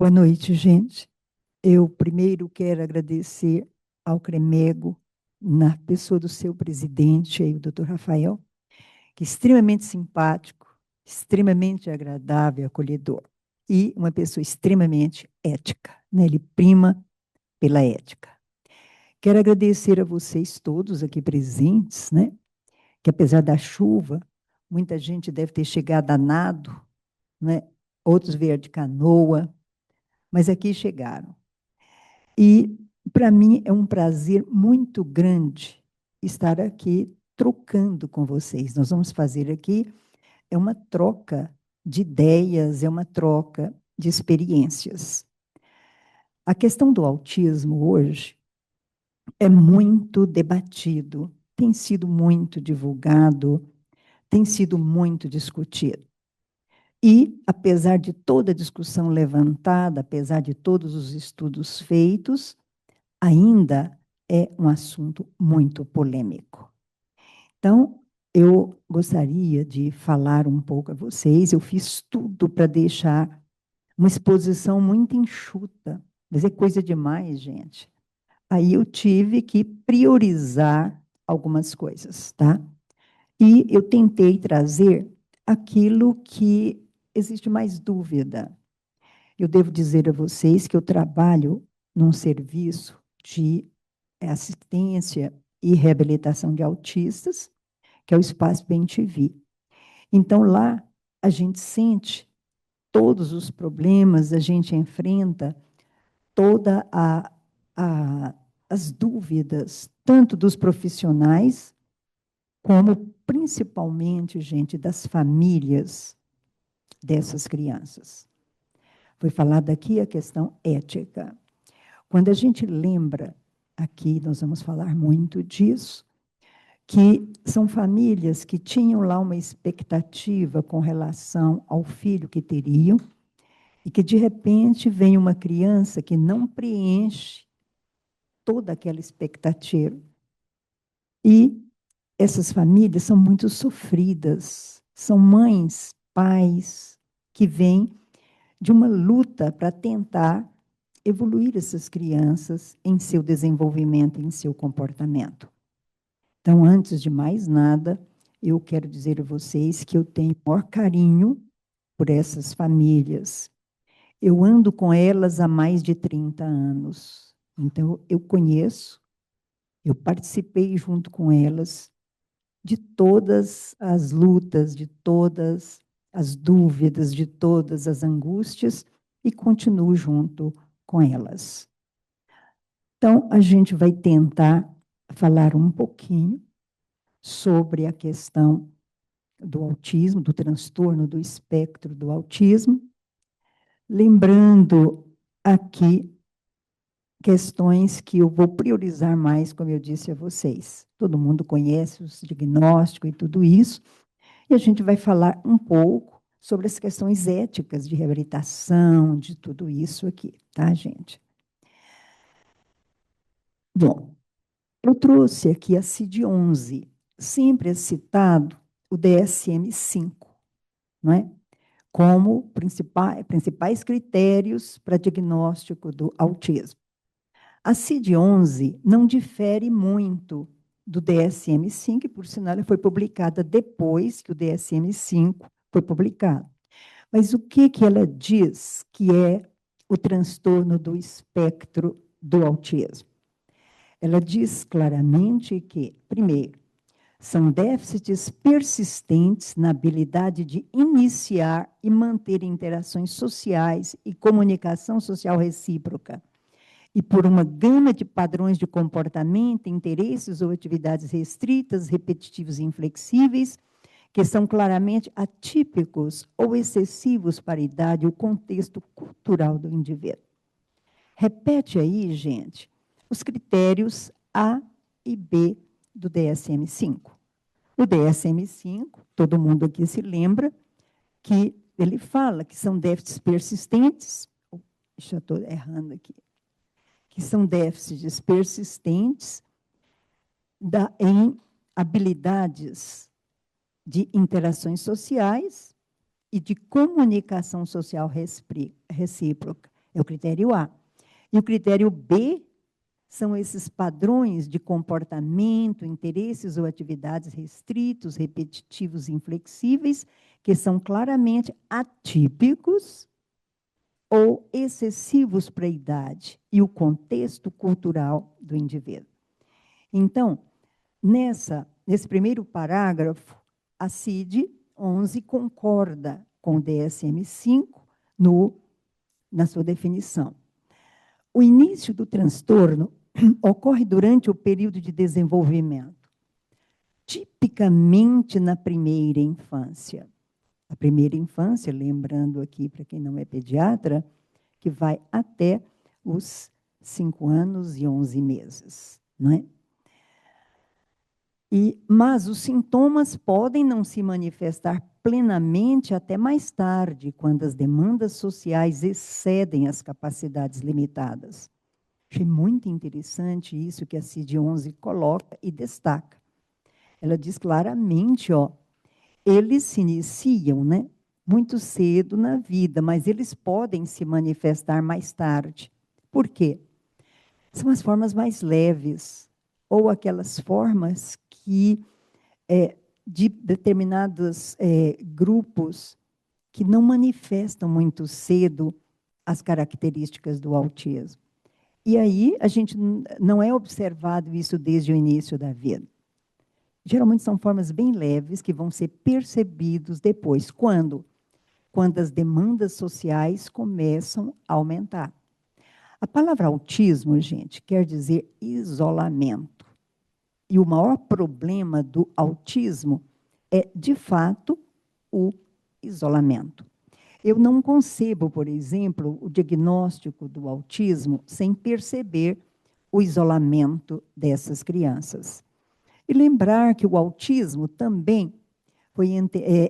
Boa noite, gente. Eu primeiro quero agradecer ao CREMEGO, na pessoa do seu presidente, aí, o Dr. Rafael, que é extremamente simpático, extremamente agradável, acolhedor, e uma pessoa extremamente ética, né? Ele prima pela ética. Quero agradecer a vocês todos aqui presentes, né? Que apesar da chuva, muita gente deve ter chegado a nado, né? Outros vieram de canoa, mas aqui chegaram. E, para mim, é um prazer muito grande estar aqui trocando com vocês. Nós vamos fazer aqui uma troca de ideias, é uma troca de experiências. A questão do autismo hoje é muito debatido, tem sido muito divulgado, tem sido muito discutido. E, apesar de toda a discussão levantada, apesar de todos os estudos feitos, ainda é um assunto muito polêmico. Então, eu gostaria de falar um pouco a vocês. Eu fiz tudo para deixar uma exposição muito enxuta, mas é coisa demais, gente. Aí eu tive que priorizar algumas coisas, tá? E eu tentei trazer aquilo que existe mais dúvida. Eu devo dizer a vocês que eu trabalho num serviço de assistência e reabilitação de autistas, que é o Espaço Bem-TV. Então, lá, a gente sente todos os problemas, a gente enfrenta toda as dúvidas, tanto dos profissionais, como, principalmente, gente, das famílias dessas crianças. Foi falada aqui a questão ética. Quando a gente lembra, aqui nós vamos falar muito disso, que são famílias que tinham lá uma expectativa com relação ao filho que teriam, e que, de repente, vem uma criança que não preenche toda aquela expectativa. E essas famílias são muito sofridas, são mães, pais, que vêm de uma luta para tentar evoluir essas crianças em seu desenvolvimento, em seu comportamento. Então, antes de mais nada, eu quero dizer a vocês que eu tenho o maior carinho por essas famílias. Eu ando com elas há mais de 30 anos. Então, eu conheço, eu participei junto com elas de todas as lutas, de todas as dúvidas, de todas as angústias, e continuo junto com elas. Então, a gente vai tentar falar um pouquinho sobre a questão do autismo, do transtorno do espectro do autismo, lembrando aqui questões que eu vou priorizar mais, como eu disse a vocês. Todo mundo conhece os diagnósticos e tudo isso, e a gente vai falar um pouco sobre as questões éticas de reabilitação, de tudo isso aqui, tá, gente? Bom, eu trouxe aqui a CID-11, sempre é citado o DSM-5, não é? Como principais critérios para diagnóstico do autismo. A CID-11 não difere muito do DSM-5, por sinal, ela foi publicada depois que o DSM-5 foi publicado. Mas o que ela diz que é o transtorno do espectro do autismo? Ela diz claramente que, primeiro, são déficits persistentes na habilidade de iniciar e manter interações sociais e comunicação social recíproca, e por uma gama de padrões de comportamento, interesses ou atividades restritas, repetitivos e inflexíveis, que são claramente atípicos ou excessivos para a idade e o contexto cultural do indivíduo. Repete aí, gente, os critérios A e B do DSM-5. O DSM-5, todo mundo aqui se lembra, que ele fala que são déficits persistentes, já estou errando aqui, que são déficits persistentes em habilidades de interações sociais e de comunicação social recíproca. É o critério A. E o critério B são esses padrões de comportamento, interesses ou atividades restritos, repetitivos e inflexíveis, que são claramente atípicos ou excessivos para a idade e o contexto cultural do indivíduo. Então, nesse primeiro parágrafo, a CID-11 concorda com o DSM-5 na sua definição. O início do transtorno ocorre durante o período de desenvolvimento, tipicamente na primeira infância. A primeira infância, lembrando aqui para quem não é pediatra, que vai até os 5 anos e 11 meses, não é? Mas os sintomas podem não se manifestar plenamente até mais tarde, quando as demandas sociais excedem as capacidades limitadas. Achei muito interessante isso que a CID-11 coloca e destaca. Ela diz claramente, eles se iniciam, né, muito cedo na vida, mas eles podem se manifestar mais tarde. Por quê? São as formas mais leves, ou aquelas formas que, de determinados grupos que não manifestam muito cedo as características do autismo. E aí, a gente não é observado isso desde o início da vida. Geralmente são formas bem leves que vão ser percebidos depois. Quando? Quando as demandas sociais começam a aumentar. A palavra autismo, gente, quer dizer isolamento. E o maior problema do autismo é, de fato, o isolamento. Eu não concebo, por exemplo, o diagnóstico do autismo sem perceber o isolamento dessas crianças. E lembrar que o autismo também foi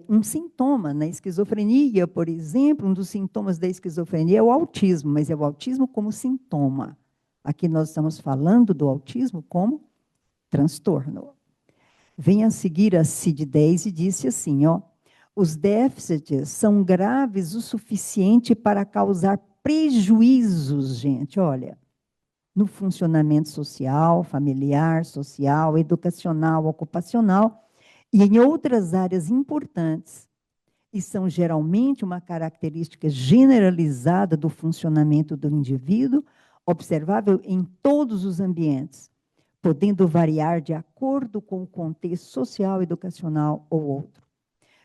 um sintoma na esquizofrenia, por exemplo, um dos sintomas da esquizofrenia é o autismo, mas é o autismo como sintoma. Aqui nós estamos falando do autismo como transtorno. Vem a seguir a CID-10 e disse assim, os déficits são graves o suficiente para causar prejuízos, gente, olha, no funcionamento social, familiar, social, educacional, ocupacional e em outras áreas importantes, e são geralmente uma característica generalizada do funcionamento do indivíduo, observável em todos os ambientes, podendo variar de acordo com o contexto social, educacional ou outro.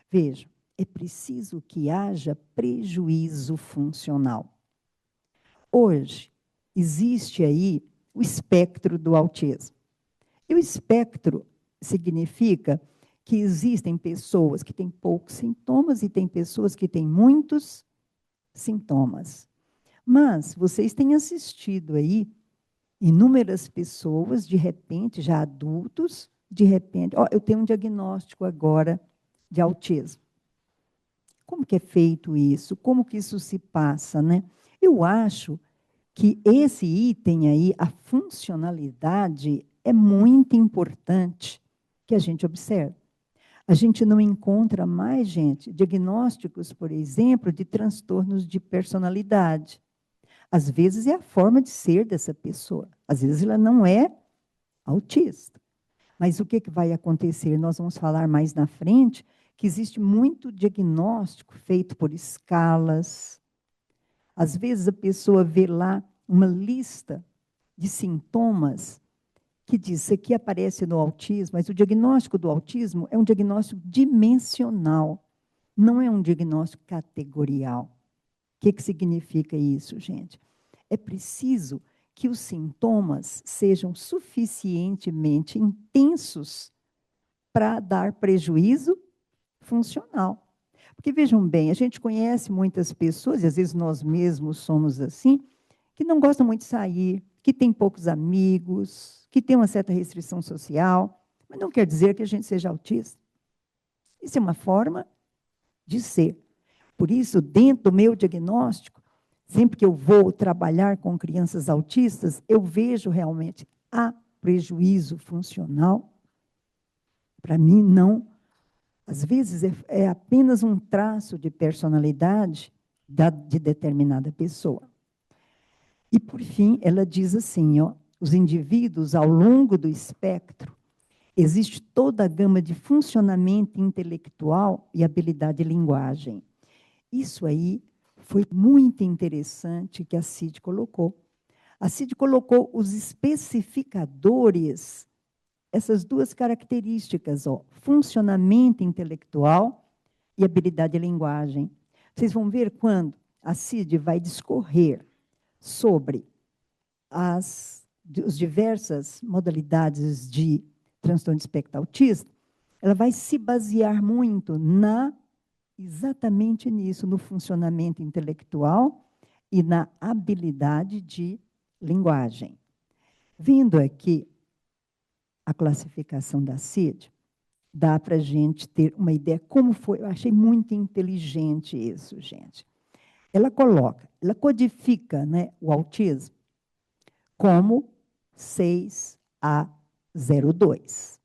Vejam, é preciso que haja prejuízo funcional. Hoje, existe aí o espectro do autismo. E o espectro significa que existem pessoas que têm poucos sintomas e tem pessoas que têm muitos sintomas. Mas vocês têm assistido aí inúmeras pessoas, de repente, já adultos, de repente, eu tenho um diagnóstico agora de autismo. Como que é feito isso? Como que isso se passa, né? Eu acho que esse item aí, a funcionalidade, é muito importante que a gente observe. A gente não encontra mais, gente, diagnósticos, por exemplo, de transtornos de personalidade. Às vezes é a forma de ser dessa pessoa. Às vezes ela não é autista. Mas o que vai acontecer? Nós vamos falar mais na frente que existe muito diagnóstico feito por escalas. Às vezes a pessoa vê lá uma lista de sintomas que diz isso aqui aparece no autismo, mas o diagnóstico do autismo é um diagnóstico dimensional, não é um diagnóstico categorial. O que significa isso, gente? É preciso que os sintomas sejam suficientemente intensos para dar prejuízo funcional. Porque, vejam bem, a gente conhece muitas pessoas, e às vezes nós mesmos somos assim, que não gostam muito de sair, que têm poucos amigos, que têm uma certa restrição social, mas não quer dizer que a gente seja autista. Isso é uma forma de ser. Por isso, dentro do meu diagnóstico, sempre que eu vou trabalhar com crianças autistas, eu vejo realmente há prejuízo funcional. Para mim, não. Às vezes, é apenas um traço de personalidade de determinada pessoa. E, por fim, ela diz assim, ó, os indivíduos, ao longo do espectro, existe toda a gama de funcionamento intelectual e habilidade de linguagem. Isso aí foi muito interessante que a CID colocou. A CID colocou os especificadores, essas duas características, ó, funcionamento intelectual e habilidade de linguagem. Vocês vão ver quando a CID vai discorrer sobre as diversas modalidades de transtorno de espectro autista, ela vai se basear muito exatamente nisso, no funcionamento intelectual e na habilidade de linguagem. Vindo aqui a classificação da CID, dá para a gente ter uma ideia como foi. Eu achei muito inteligente isso, gente. Ela codifica, né, o autismo como 6A02.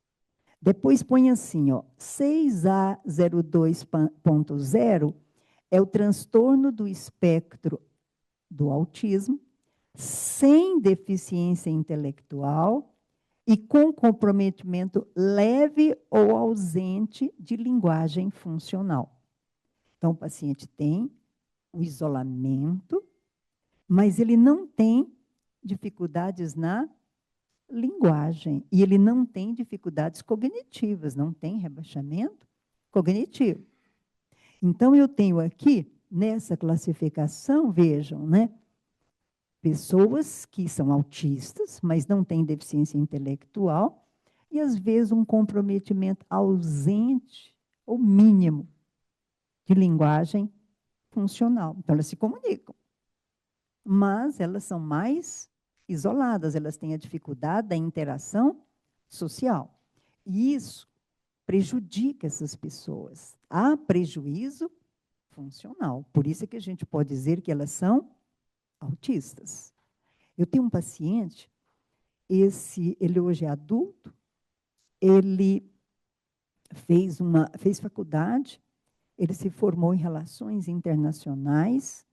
Depois põe assim, ó, 6A02.0 é o transtorno do espectro do autismo sem deficiência intelectual e com comprometimento leve ou ausente de linguagem funcional. Então, o paciente tem o isolamento, mas ele não tem dificuldades na linguagem. E ele não tem dificuldades cognitivas, não tem rebaixamento cognitivo. Então, eu tenho aqui, nessa classificação, vejam, né? Pessoas que são autistas, mas não têm deficiência intelectual, e às vezes um comprometimento ausente ou mínimo de linguagem funcional. Então, elas se comunicam, mas elas são mais isoladas, elas têm a dificuldade da interação social. E isso prejudica essas pessoas. Há prejuízo funcional. Por isso é que a gente pode dizer que elas são autistas. Eu tenho um paciente, ele hoje é adulto, ele fez faculdade, ele se formou em relações internacionais,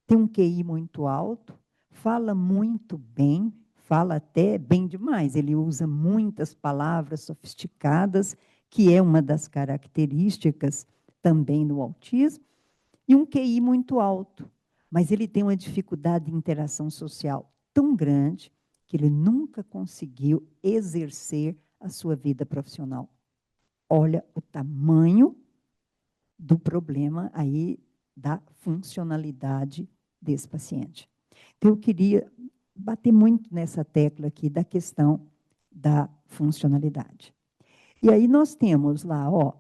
tem um QI muito alto, fala muito bem, fala até bem demais. Ele usa muitas palavras sofisticadas, que é uma das características também do autismo, e um QI muito alto. Mas ele tem uma dificuldade de interação social tão grande que ele nunca conseguiu exercer a sua vida profissional. Olha o tamanho do problema aí da funcionalidade desse paciente. Então, eu queria bater muito nessa tecla aqui da questão da funcionalidade. E aí nós temos lá, ó,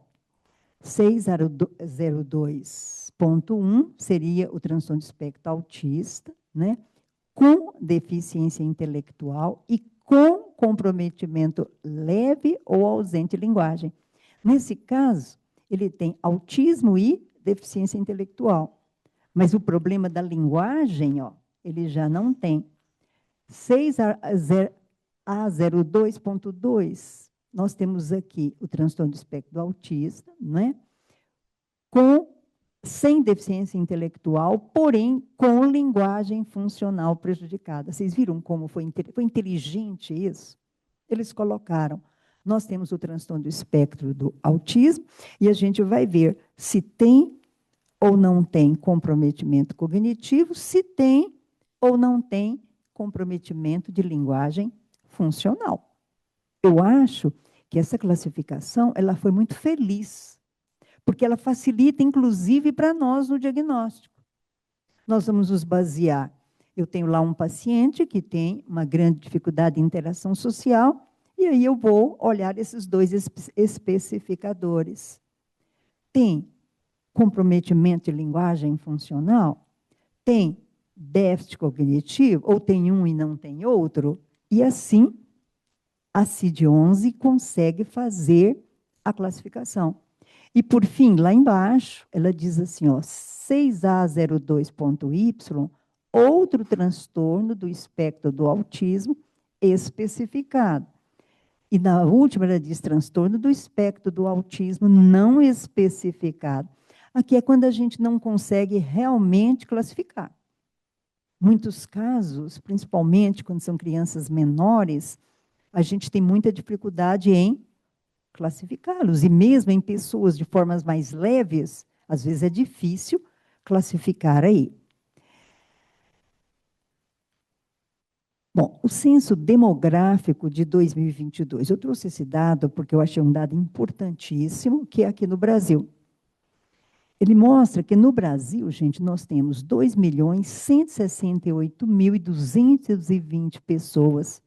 602.1 seria o transtorno de espectro autista, né, com deficiência intelectual e com comprometimento leve ou ausente de linguagem. Nesse caso, ele tem autismo e deficiência intelectual. Mas o problema da linguagem, ó, ele já não tem. 6A02.2, nós temos aqui o transtorno do espectro do autista, né? Sem deficiência intelectual, porém com linguagem funcional prejudicada. Vocês viram como foi inteligente isso? Eles colocaram, nós temos o transtorno do espectro do autismo, e a gente vai ver se tem ou não tem comprometimento cognitivo, se tem ou não tem comprometimento de linguagem funcional. Eu acho que essa classificação ela foi muito feliz, porque ela facilita, inclusive, para nós no diagnóstico. Nós vamos nos basear. Eu tenho lá um paciente que tem uma grande dificuldade de interação social, e aí eu vou olhar esses dois especificadores. Tem comprometimento de linguagem funcional? Tem déficit cognitivo? Ou tem um e não tem outro? E assim, a CID-11 consegue fazer a classificação. E, por fim, lá embaixo, ela diz assim, ó, 6A02.Y, outro transtorno do espectro do autismo especificado. E na última, ela diz transtorno do espectro do autismo não especificado. Aqui é quando a gente não consegue realmente classificar. Muitos casos, principalmente quando são crianças menores, a gente tem muita dificuldade em classificá-los. E mesmo em pessoas de formas mais leves, às vezes é difícil classificar aí. Bom, o censo demográfico de 2022, eu trouxe esse dado porque eu achei um dado importantíssimo, que é aqui no Brasil. Ele mostra que no Brasil, gente, nós temos 2.168.220 pessoas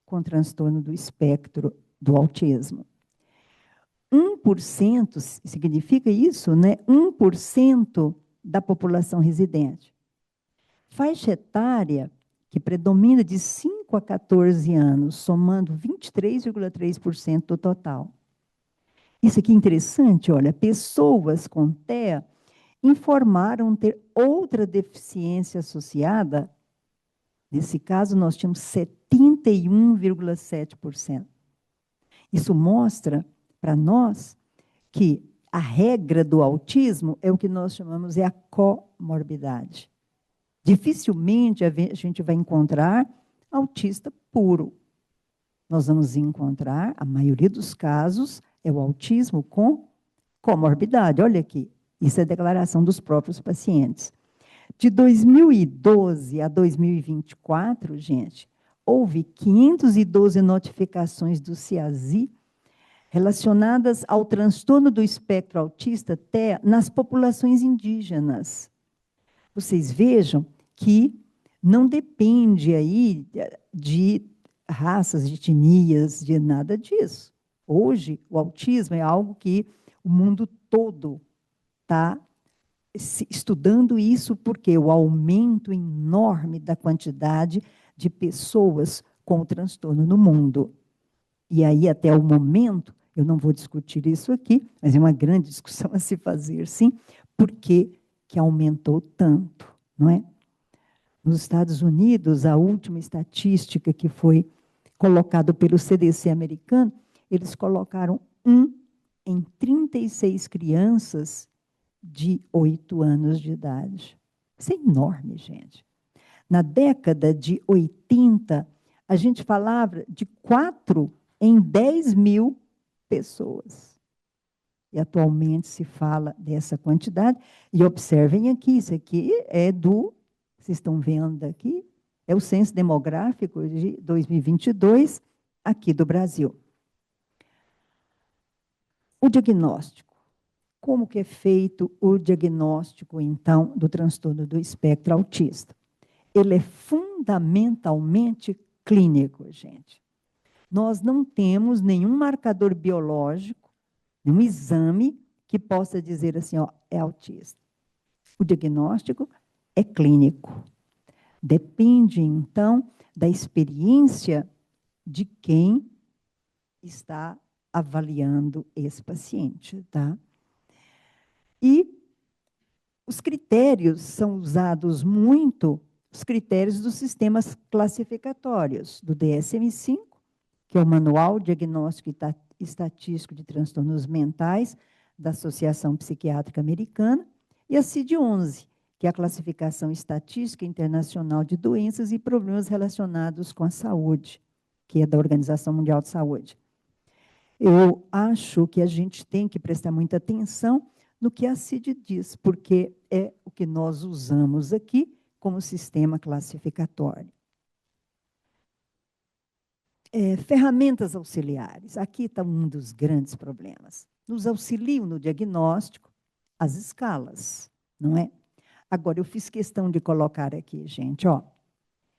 com transtorno do espectro do autismo. 1% significa isso, né? 1% da população residente. Faixa etária que predomina de 5 a 14 anos, somando 23,3% do total. Isso aqui é interessante, olha, pessoas com TEA informaram ter outra deficiência associada. Nesse caso, nós tínhamos 71,7%. Isso mostra para nós que a regra do autismo é o que nós chamamos a comorbidade. Dificilmente a gente vai encontrar autista puro. Nós vamos encontrar, a maioria dos casos, é o autismo com comorbidade. Olha aqui, isso é declaração dos próprios pacientes. De 2012 a 2024, gente, houve 512 notificações do CIASI relacionadas ao transtorno do espectro autista até nas populações indígenas. Vocês vejam que não depende aí de raças, de etnias, de nada disso. Hoje, o autismo é algo que o mundo todo está estudando isso, porque o aumento enorme da quantidade de pessoas com o transtorno no mundo. E aí, até o momento, eu não vou discutir isso aqui, mas é uma grande discussão a se fazer, sim, por que aumentou tanto, não é? Nos Estados Unidos, a última estatística que foi colocada pelo CDC americano, eles colocaram 1 em 36 crianças de 8 anos de idade. Isso é enorme, gente. Na década de 80, a gente falava de 4 em 10 mil pessoas. E atualmente se fala dessa quantidade. E observem aqui, isso aqui é vocês estão vendo aqui, é o censo demográfico de 2022, aqui do Brasil. O diagnóstico. Como que é feito o diagnóstico, então, do transtorno do espectro autista? Ele é fundamentalmente clínico, gente. Nós não temos nenhum marcador biológico, nenhum exame que possa dizer assim, ó, é autista. O diagnóstico é clínico. Depende, então, da experiência de quem está avaliando esse paciente, tá? E os critérios são usados muito, os critérios dos sistemas classificatórios, do DSM-5, que é o Manual Diagnóstico e Estatístico de Transtornos Mentais, da Associação Psiquiátrica Americana, e a CID-11, que é a Classificação Estatística Internacional de Doenças e Problemas Relacionados com a Saúde, que é da Organização Mundial de Saúde. Eu acho que a gente tem que prestar muita atenção no que a CID diz, porque é o que nós usamos aqui como sistema classificatório. Ferramentas auxiliares. Aqui está um dos grandes problemas. Nos auxiliam no diagnóstico as escalas, não é? Agora, eu fiz questão de colocar aqui, gente, ó,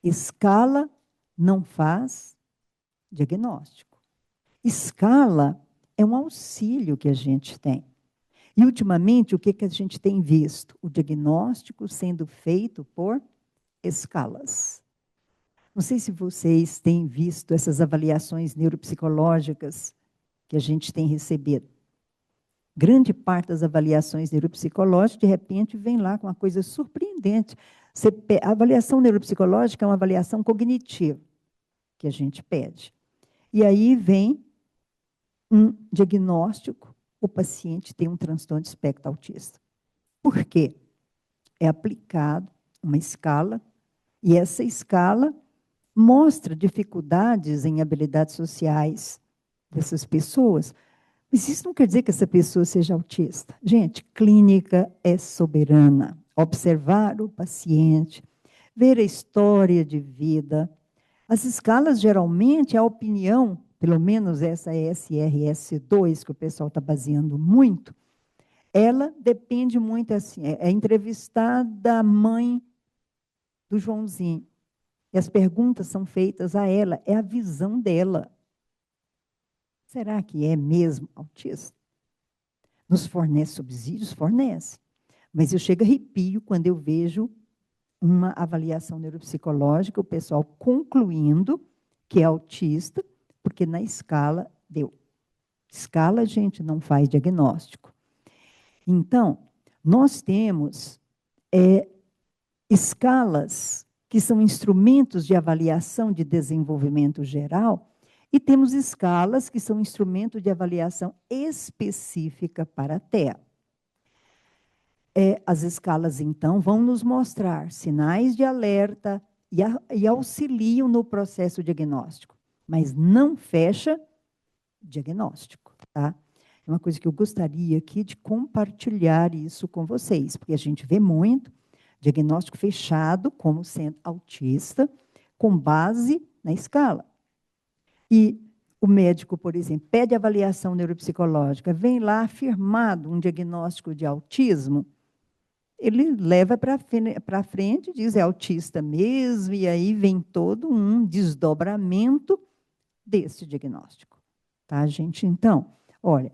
escala não faz diagnóstico. Escala é um auxílio que a gente tem. E, ultimamente, o que a gente tem visto? O diagnóstico sendo feito por escalas. Não sei se vocês têm visto essas avaliações neuropsicológicas que a gente tem recebido. Grande parte das avaliações neuropsicológicas, de repente, vem lá com uma coisa surpreendente. A avaliação neuropsicológica é uma avaliação cognitiva que a gente pede. E aí vem um diagnóstico, o paciente tem um transtorno de espectro autista. Por quê? É aplicado uma escala E essa escala mostra dificuldades em habilidades sociais dessas pessoas. Mas isso não quer dizer que essa pessoa seja autista. Gente, clínica é soberana. Observar o paciente, ver a história de vida. As escalas, geralmente, a opinião, pelo menos essa SRS-2, que o pessoal está baseando muito, ela depende muito, assim, é entrevistada a mãe do Joãozinho. E as perguntas são feitas a ela, é a visão dela. Será que é mesmo autista? Nos fornece subsídios? Fornece. Mas eu chego a arrepio quando eu vejo uma avaliação neuropsicológica, o pessoal concluindo que é autista, porque na escala deu. Escala, a gente não faz diagnóstico. Então, nós temos escalas que são instrumentos de avaliação de desenvolvimento geral, e temos escalas que são instrumentos de avaliação específica para a TEA. As escalas, então, vão nos mostrar sinais de alerta e auxiliam no processo diagnóstico, mas não fecha diagnóstico, tá? É uma coisa que eu gostaria aqui de compartilhar isso com vocês, porque a gente vê muito diagnóstico fechado como sendo autista, com base na escala. E o médico, por exemplo, pede avaliação neuropsicológica, vem lá afirmado um diagnóstico de autismo, ele leva para frente, diz é autista mesmo, e aí vem todo um desdobramento desse diagnóstico. Tá, gente? Então, olha,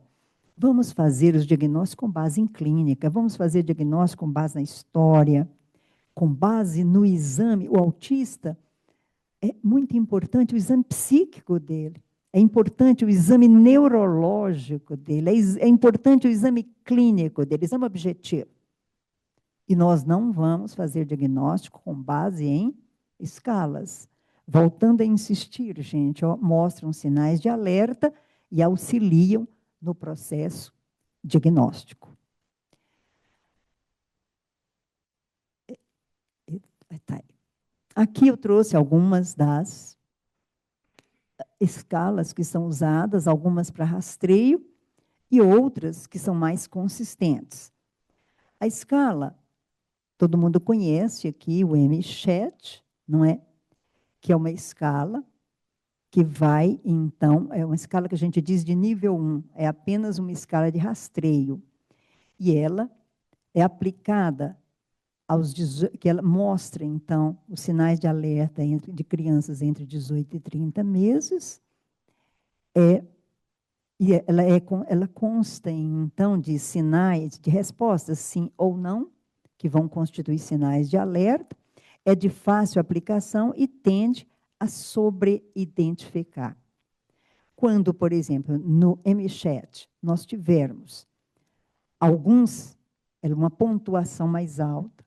vamos fazer os diagnósticos com base em clínica, vamos fazer diagnóstico com base na história, com base no exame. O autista, é muito importante o exame psíquico dele, é importante o exame neurológico dele, é importante o exame clínico dele, exame objetivo. E nós não vamos fazer diagnóstico com base em escalas. Voltando a insistir, gente, ó, mostram sinais de alerta e auxiliam no processo diagnóstico. Tá aí. Aqui eu trouxe algumas das escalas que são usadas, algumas para rastreio e outras que são mais consistentes. A escala, todo mundo conhece aqui o MCHAT, não é? Que é uma escala que vai, então, é uma escala que a gente diz de nível 1, é apenas uma escala de rastreio. E ela é aplicada que ela mostra, então, os sinais de alerta de crianças entre 18 e 30 meses, e ela consta, então, de sinais, de respostas sim ou não, que vão constituir sinais de alerta, é de fácil aplicação e tende a sobreidentificar. Quando, por exemplo, no MCHAT, nós tivermos uma pontuação mais alta,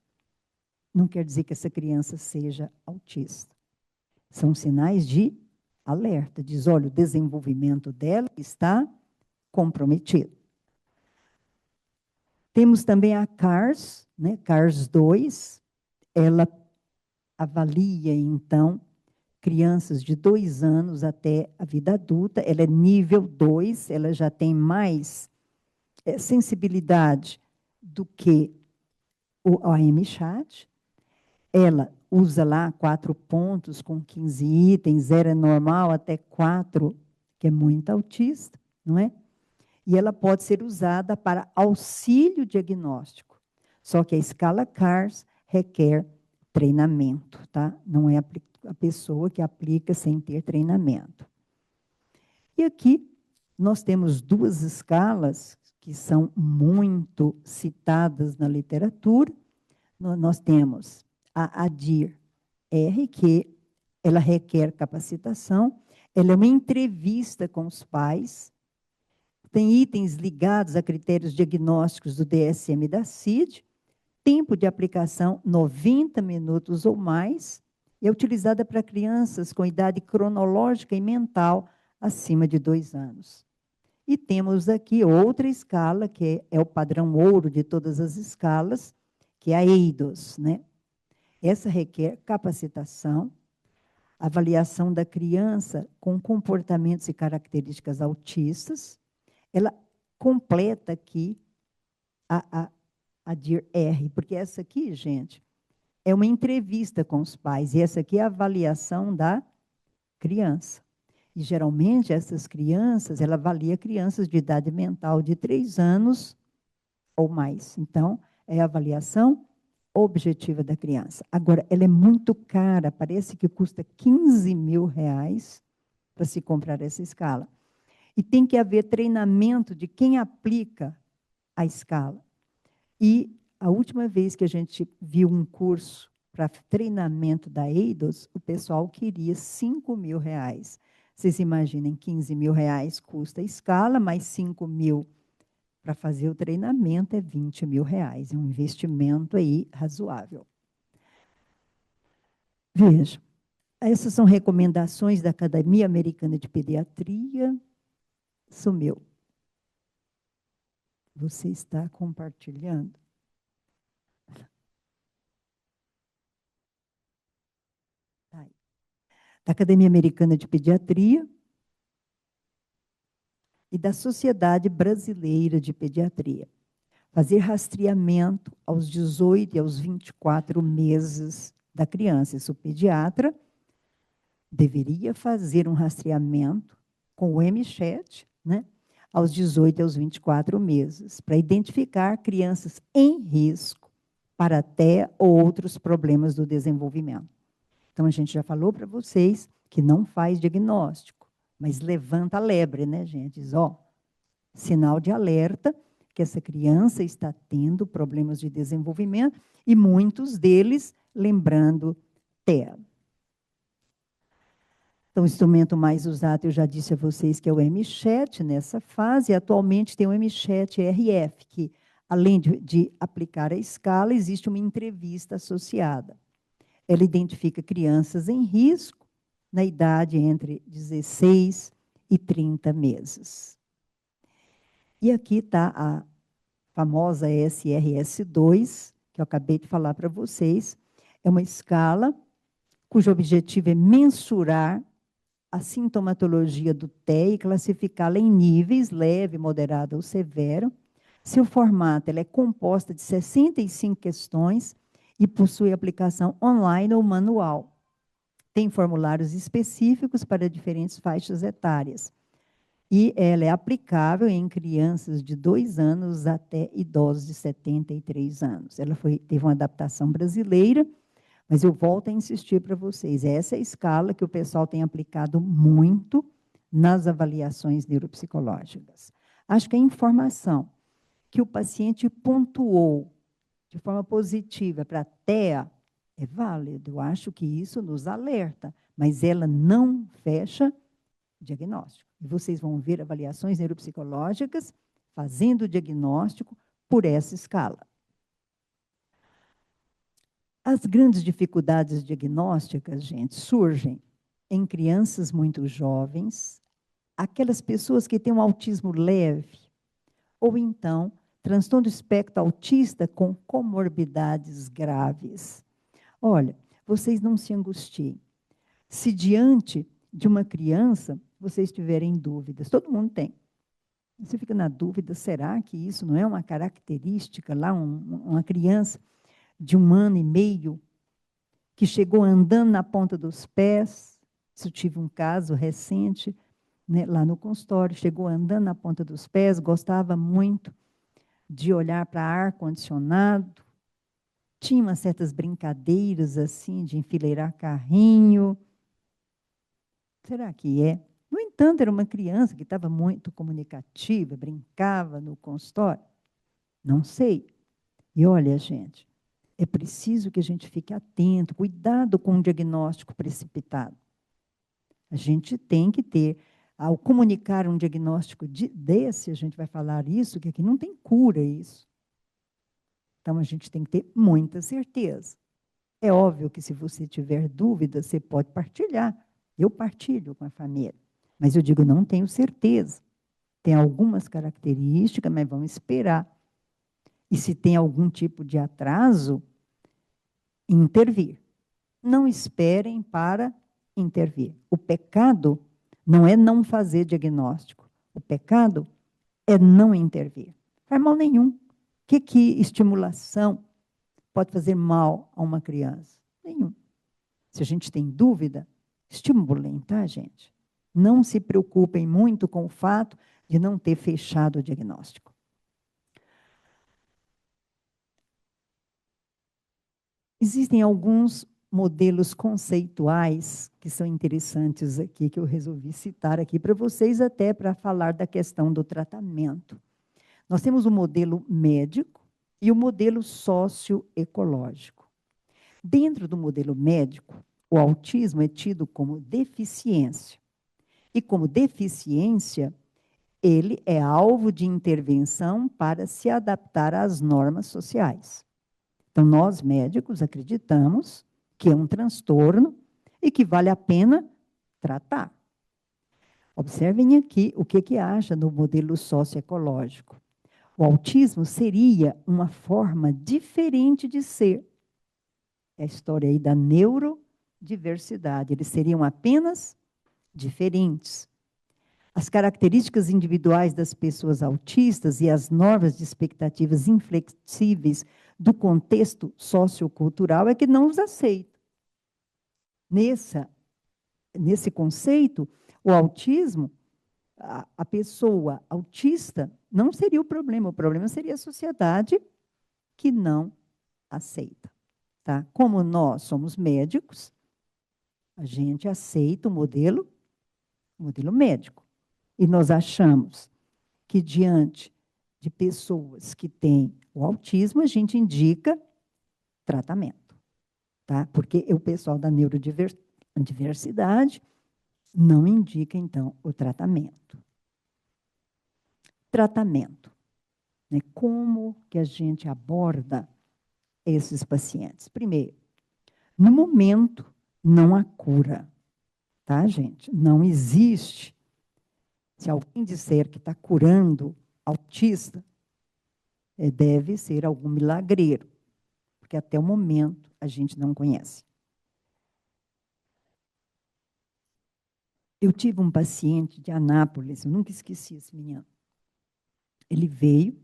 não quer dizer que essa criança seja autista. São sinais de alerta, diz, olha, o desenvolvimento dela está comprometido. Temos também a CARS, né? CARS 2, ela avalia, então, crianças de 2 anos até a vida adulta, ela é nível 2, ela já tem mais sensibilidade do que o AMCHAT. Ela usa lá 4 pontos com 15 itens, 0 é normal, até 4, que é muito autista, não é? E ela pode ser usada para auxílio diagnóstico. Só que a escala CARS requer treinamento, tá? Não é a pessoa que aplica sem ter treinamento. E aqui nós temos 2 escalas que são muito citadas na literatura. Nós temos a ADIR-R, que ela requer capacitação, ela é uma entrevista com os pais, tem itens ligados a critérios diagnósticos do DSM e da CID, tempo de aplicação 90 minutos ou mais, e é utilizada para crianças com idade cronológica e mental acima de 2 anos. E temos aqui outra escala, que é o padrão ouro de todas as escalas, que é a EIDOS, né? Essa requer capacitação, avaliação da criança com comportamentos e características autistas. Ela completa aqui a DIR R, porque essa aqui, gente, é uma entrevista com os pais, e essa aqui é a avaliação da criança. E, geralmente, essas crianças, ela avalia crianças de idade mental de 3 anos ou mais. Então, é a avaliação objetiva da criança. Agora, ela é muito cara, parece que custa R$ 15.000 para se comprar essa escala. E tem que haver treinamento de quem aplica a escala. E a última vez que a gente viu um curso para treinamento da EIDOS, o pessoal queria R$ 5.000. Vocês imaginem, R$ 15.000 custa a escala, mais 5.000 para fazer o treinamento é R$ 20.000. É um investimento aí razoável. Veja, essas são recomendações da Academia Americana de Pediatria. Sumiu. Você está compartilhando? Tá aí. Da Academia Americana de Pediatria e da Sociedade Brasileira de Pediatria. Fazer rastreamento aos 18 e aos 24 meses da criança. Isso, o pediatra deveria fazer um rastreamento com o MCHAT, né, aos 18 e aos 24 meses, para identificar crianças em risco para TEA ou outros problemas do desenvolvimento. Então, a gente já falou para vocês que não faz diagnóstico, mas levanta a lebre, né, gente? Diz, ó, sinal de alerta que essa criança está tendo problemas de desenvolvimento e muitos deles lembrando TEA. Então, o instrumento mais usado, eu já disse a vocês que é o MCHAT nessa fase, e atualmente tem o MCHAT RF, que além de aplicar a escala, existe uma entrevista associada. Ela identifica crianças em risco na idade entre 16 e 30 meses. E aqui está a famosa SRS-2, que eu acabei de falar para vocês. É uma escala cujo objetivo é mensurar a sintomatologia do TEA e classificá-la em níveis, leve, moderado ou severo. Seu formato, ela é composta de 65 questões e possui aplicação online ou manual. Tem formulários específicos para diferentes faixas etárias. E ela é aplicável em crianças de 2 anos até idosos de 73 anos. Ela teve uma adaptação brasileira, mas eu volto a insistir para vocês, essa é a escala que o pessoal tem aplicado muito nas avaliações neuropsicológicas. Acho que a informação que o paciente pontuou de forma positiva para a TEA é válido. Eu acho que isso nos alerta, mas ela não fecha diagnóstico. E vocês vão ver avaliações neuropsicológicas fazendo o diagnóstico por essa escala. As grandes dificuldades diagnósticas, gente, surgem em crianças muito jovens, aquelas pessoas que têm um autismo leve, ou então transtorno do espectro autista com comorbidades graves. Olha, vocês não se angustiem. Se diante de uma criança vocês tiverem dúvidas, todo mundo tem. Você fica na dúvida, será que isso não é uma característica lá, uma criança de 1 ano e meio, que chegou andando na ponta dos pés? Eu tive um caso recente, né, lá no consultório, chegou andando na ponta dos pés, gostava muito de olhar para ar-condicionado, tinha umas certas brincadeiras assim, de enfileirar carrinho. Será que é? No entanto, era uma criança que estava muito comunicativa, brincava no consultório. Não sei. E olha, gente, é preciso que a gente fique atento, cuidado com o diagnóstico precipitado. A gente tem que ter, ao comunicar um diagnóstico desse, a gente vai falar isso, que aqui não tem cura isso. Então, a gente tem que ter muita certeza. É óbvio que se você tiver dúvida, você pode partilhar. Eu partilho com a família. Mas eu digo, não tenho certeza. Tem algumas características, mas vamos esperar. E se tem algum tipo de atraso, intervir. Não esperem para intervir. O pecado não é não fazer diagnóstico. O pecado é não intervir. Não faz mal nenhum. O que estimulação pode fazer mal a uma criança? Nenhum. Se a gente tem dúvida, estimulem, tá, gente? Não se preocupem muito com o fato de não ter fechado o diagnóstico. Existem alguns modelos conceituais que são interessantes aqui, que eu resolvi citar aqui para vocês, até para falar da questão do tratamento. Nós temos o modelo médico e o modelo socioecológico. Dentro do modelo médico, o autismo é tido como deficiência. E como deficiência, ele é alvo de intervenção para se adaptar às normas sociais. Então, nós médicos acreditamos que é um transtorno e que vale a pena tratar. Observem aqui o que acha no modelo socioecológico. O autismo seria uma forma diferente de ser. É a história aí da neurodiversidade. Eles seriam apenas diferentes. As características individuais das pessoas autistas e as normas de expectativas inflexíveis do contexto sociocultural é que não os aceita. Nesse conceito, o autismo, a pessoa autista não seria o problema seria a sociedade que não aceita. Tá? Como nós somos médicos, a gente aceita o modelo médico. E nós achamos que, diante de pessoas que têm o autismo, a gente indica tratamento. Tá? Porque o pessoal da neurodiversidade não indica, então, o tratamento. Tratamento. Né? Como que a gente aborda esses pacientes? Primeiro, no momento, não há cura. Tá, gente? Não existe. Se alguém disser que está curando autista, deve ser algum milagreiro, porque até o momento a gente não conhece. Eu tive um paciente de Anápolis, eu nunca esqueci esse menino. Ele veio,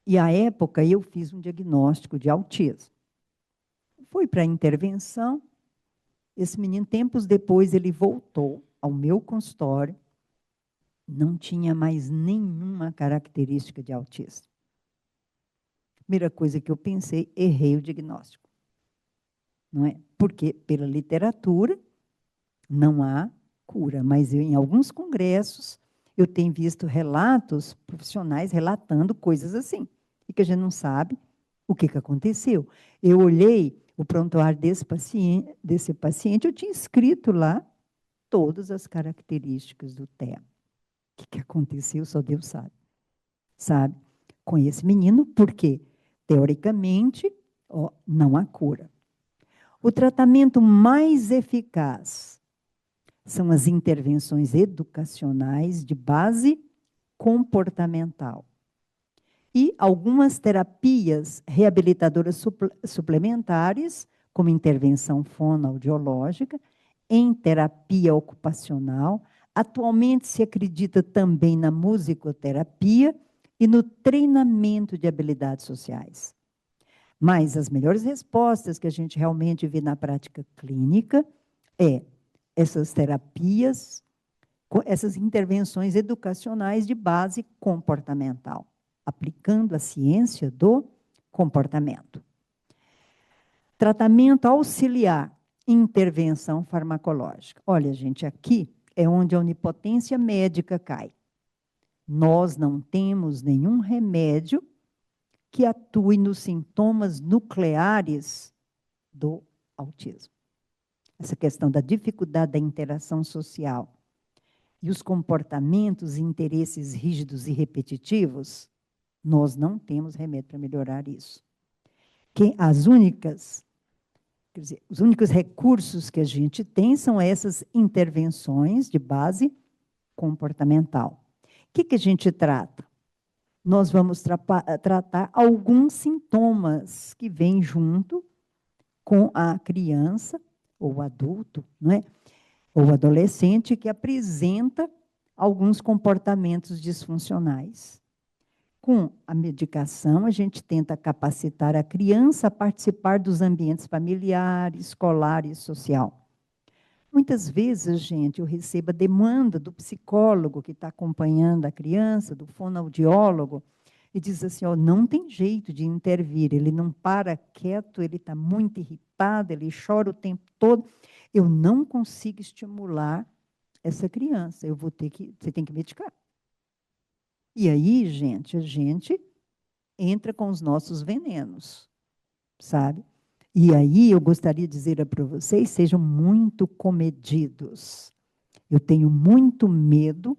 e à época eu fiz um diagnóstico de autismo. Fui para a intervenção, esse menino, tempos depois, ele voltou ao meu consultório, não tinha mais nenhuma característica de autismo. Primeira coisa que eu pensei, errei o diagnóstico. Não é? Porque, pela literatura, não há cura. Mas em alguns congressos, eu tenho visto relatos profissionais relatando coisas assim, e que a gente não sabe o que aconteceu. Eu olhei o prontuário desse paciente, eu tinha escrito lá todas as características do TEA. O que aconteceu, só Deus sabe. Sabe? Com esse menino, porque, teoricamente, não há cura. O tratamento mais eficaz são as intervenções educacionais de base comportamental e algumas terapias reabilitadoras suplementares, como intervenção fonoaudiológica, em terapia ocupacional. Atualmente se acredita também na musicoterapia e no treinamento de habilidades sociais. Mas as melhores respostas que a gente realmente vê na prática clínica é essas terapias, essas intervenções educacionais de base comportamental, aplicando a ciência do comportamento. Tratamento auxiliar, intervenção farmacológica. Olha, gente, aqui é onde a onipotência médica cai. Nós não temos nenhum remédio que atue nos sintomas nucleares do autismo. Essa questão da dificuldade da interação social e os comportamentos e interesses rígidos e repetitivos, nós não temos remédio para melhorar isso. Os únicos recursos que a gente tem são essas intervenções de base comportamental. O que a gente trata? Nós vamos tratar alguns sintomas que vêm junto com a criança ou adulto, não é? Ou adolescente que apresenta alguns comportamentos disfuncionais. Com a medicação, a gente tenta capacitar a criança a participar dos ambientes familiar, escolar e social. Muitas vezes, gente, eu recebo a demanda do psicólogo que está acompanhando a criança, do fonoaudiólogo, e diz assim, ó, não tem jeito de intervir, ele não para quieto, ele está muito irritado, ele chora o tempo todo, eu não consigo estimular essa criança, você tem que medicar. E aí, gente, a gente entra com os nossos venenos, sabe? E aí eu gostaria de dizer para vocês, sejam muito comedidos. Eu tenho muito medo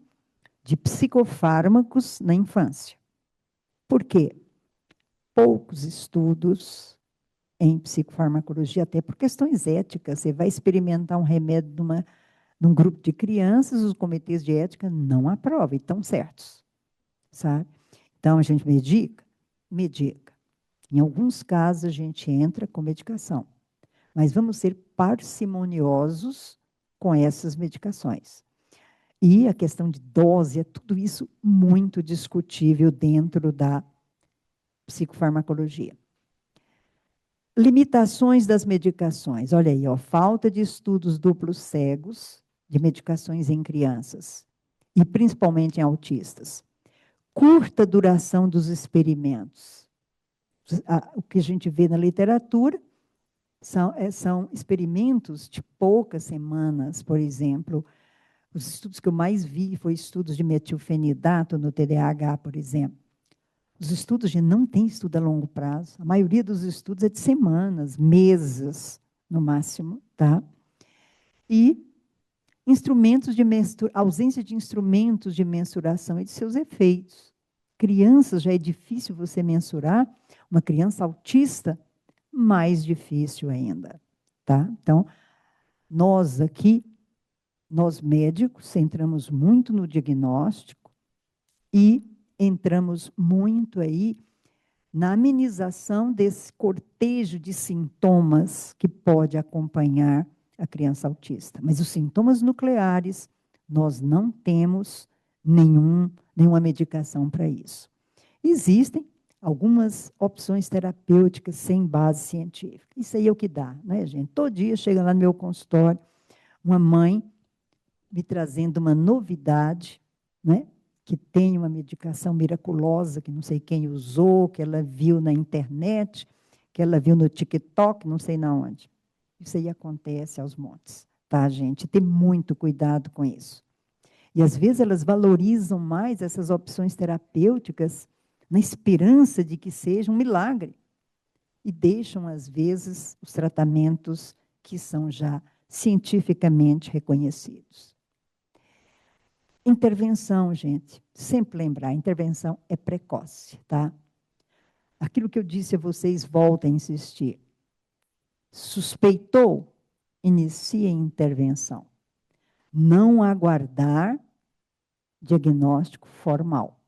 de psicofármacos na infância. Por quê? Poucos estudos em psicofarmacologia, até por questões éticas. Você vai experimentar um remédio num grupo de crianças, os comitês de ética não aprovam, e estão certos, sabe? Então, a gente medica? Medica. Em alguns casos, a gente entra com medicação. Mas vamos ser parcimoniosos com essas medicações. E a questão de dose, é tudo isso muito discutível dentro da psicofarmacologia. Limitações das medicações. Olha aí, ó, falta de estudos duplos cegos de medicações em crianças, e principalmente em autistas. Curta duração dos experimentos. O que a gente vê na literatura são experimentos de poucas semanas, por exemplo. Os estudos que eu mais vi foram estudos de metilfenidato no TDAH, por exemplo. Os estudos, gente, não tem estudo a longo prazo. A maioria dos estudos é de semanas, meses, no máximo, tá? E instrumentos de ausência de instrumentos de mensuração e de seus efeitos. Crianças, já é difícil você mensurar. Uma criança autista, mais difícil ainda, tá? Então, nós aqui, nós médicos, centramos muito no diagnóstico e entramos muito aí na amenização desse cortejo de sintomas que pode acompanhar a criança autista. Mas os sintomas nucleares, nós não temos nenhuma medicação para isso. Existem algumas opções terapêuticas sem base científica. Isso aí é o que dá, né, gente? Todo dia chega lá no meu consultório uma mãe me trazendo uma novidade, né? Que tem uma medicação miraculosa que não sei quem usou, que ela viu na internet, que ela viu no TikTok, não sei na onde. Isso aí acontece aos montes, tá, gente? Tem muito cuidado com isso. E às vezes elas valorizam mais essas opções terapêuticas na esperança de que seja um milagre. E deixam, às vezes, os tratamentos que são já cientificamente reconhecidos. Intervenção, gente, sempre lembrar, intervenção é precoce, tá? Aquilo que eu disse a vocês, volta a insistir. Suspeitou? Inicie a intervenção. Não aguardar diagnóstico formal.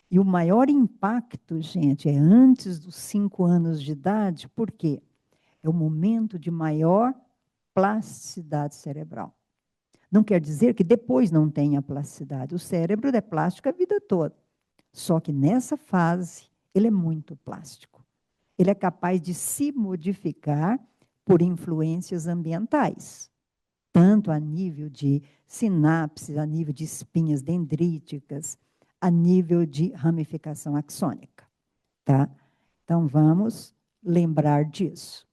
E o maior impacto, gente, é antes dos 5 anos de idade, por quê? É o momento de maior plasticidade cerebral. Não quer dizer que depois não tenha plasticidade. O cérebro é plástico a vida toda. Só que nessa fase, ele é muito plástico. Ele é capaz de se modificar por influências ambientais, tanto a nível de sinapses, a nível de espinhas dendríticas, a nível de ramificação axônica, tá? Então, vamos lembrar disso.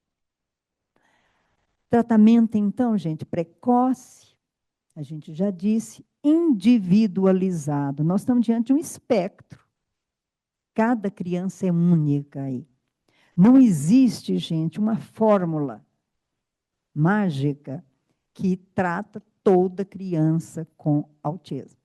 Tratamento, então, gente, precoce, a gente já disse, individualizado. Nós estamos diante de um espectro. Cada criança é única aí. Não existe, gente, uma fórmula mágica que trata toda criança com autismo.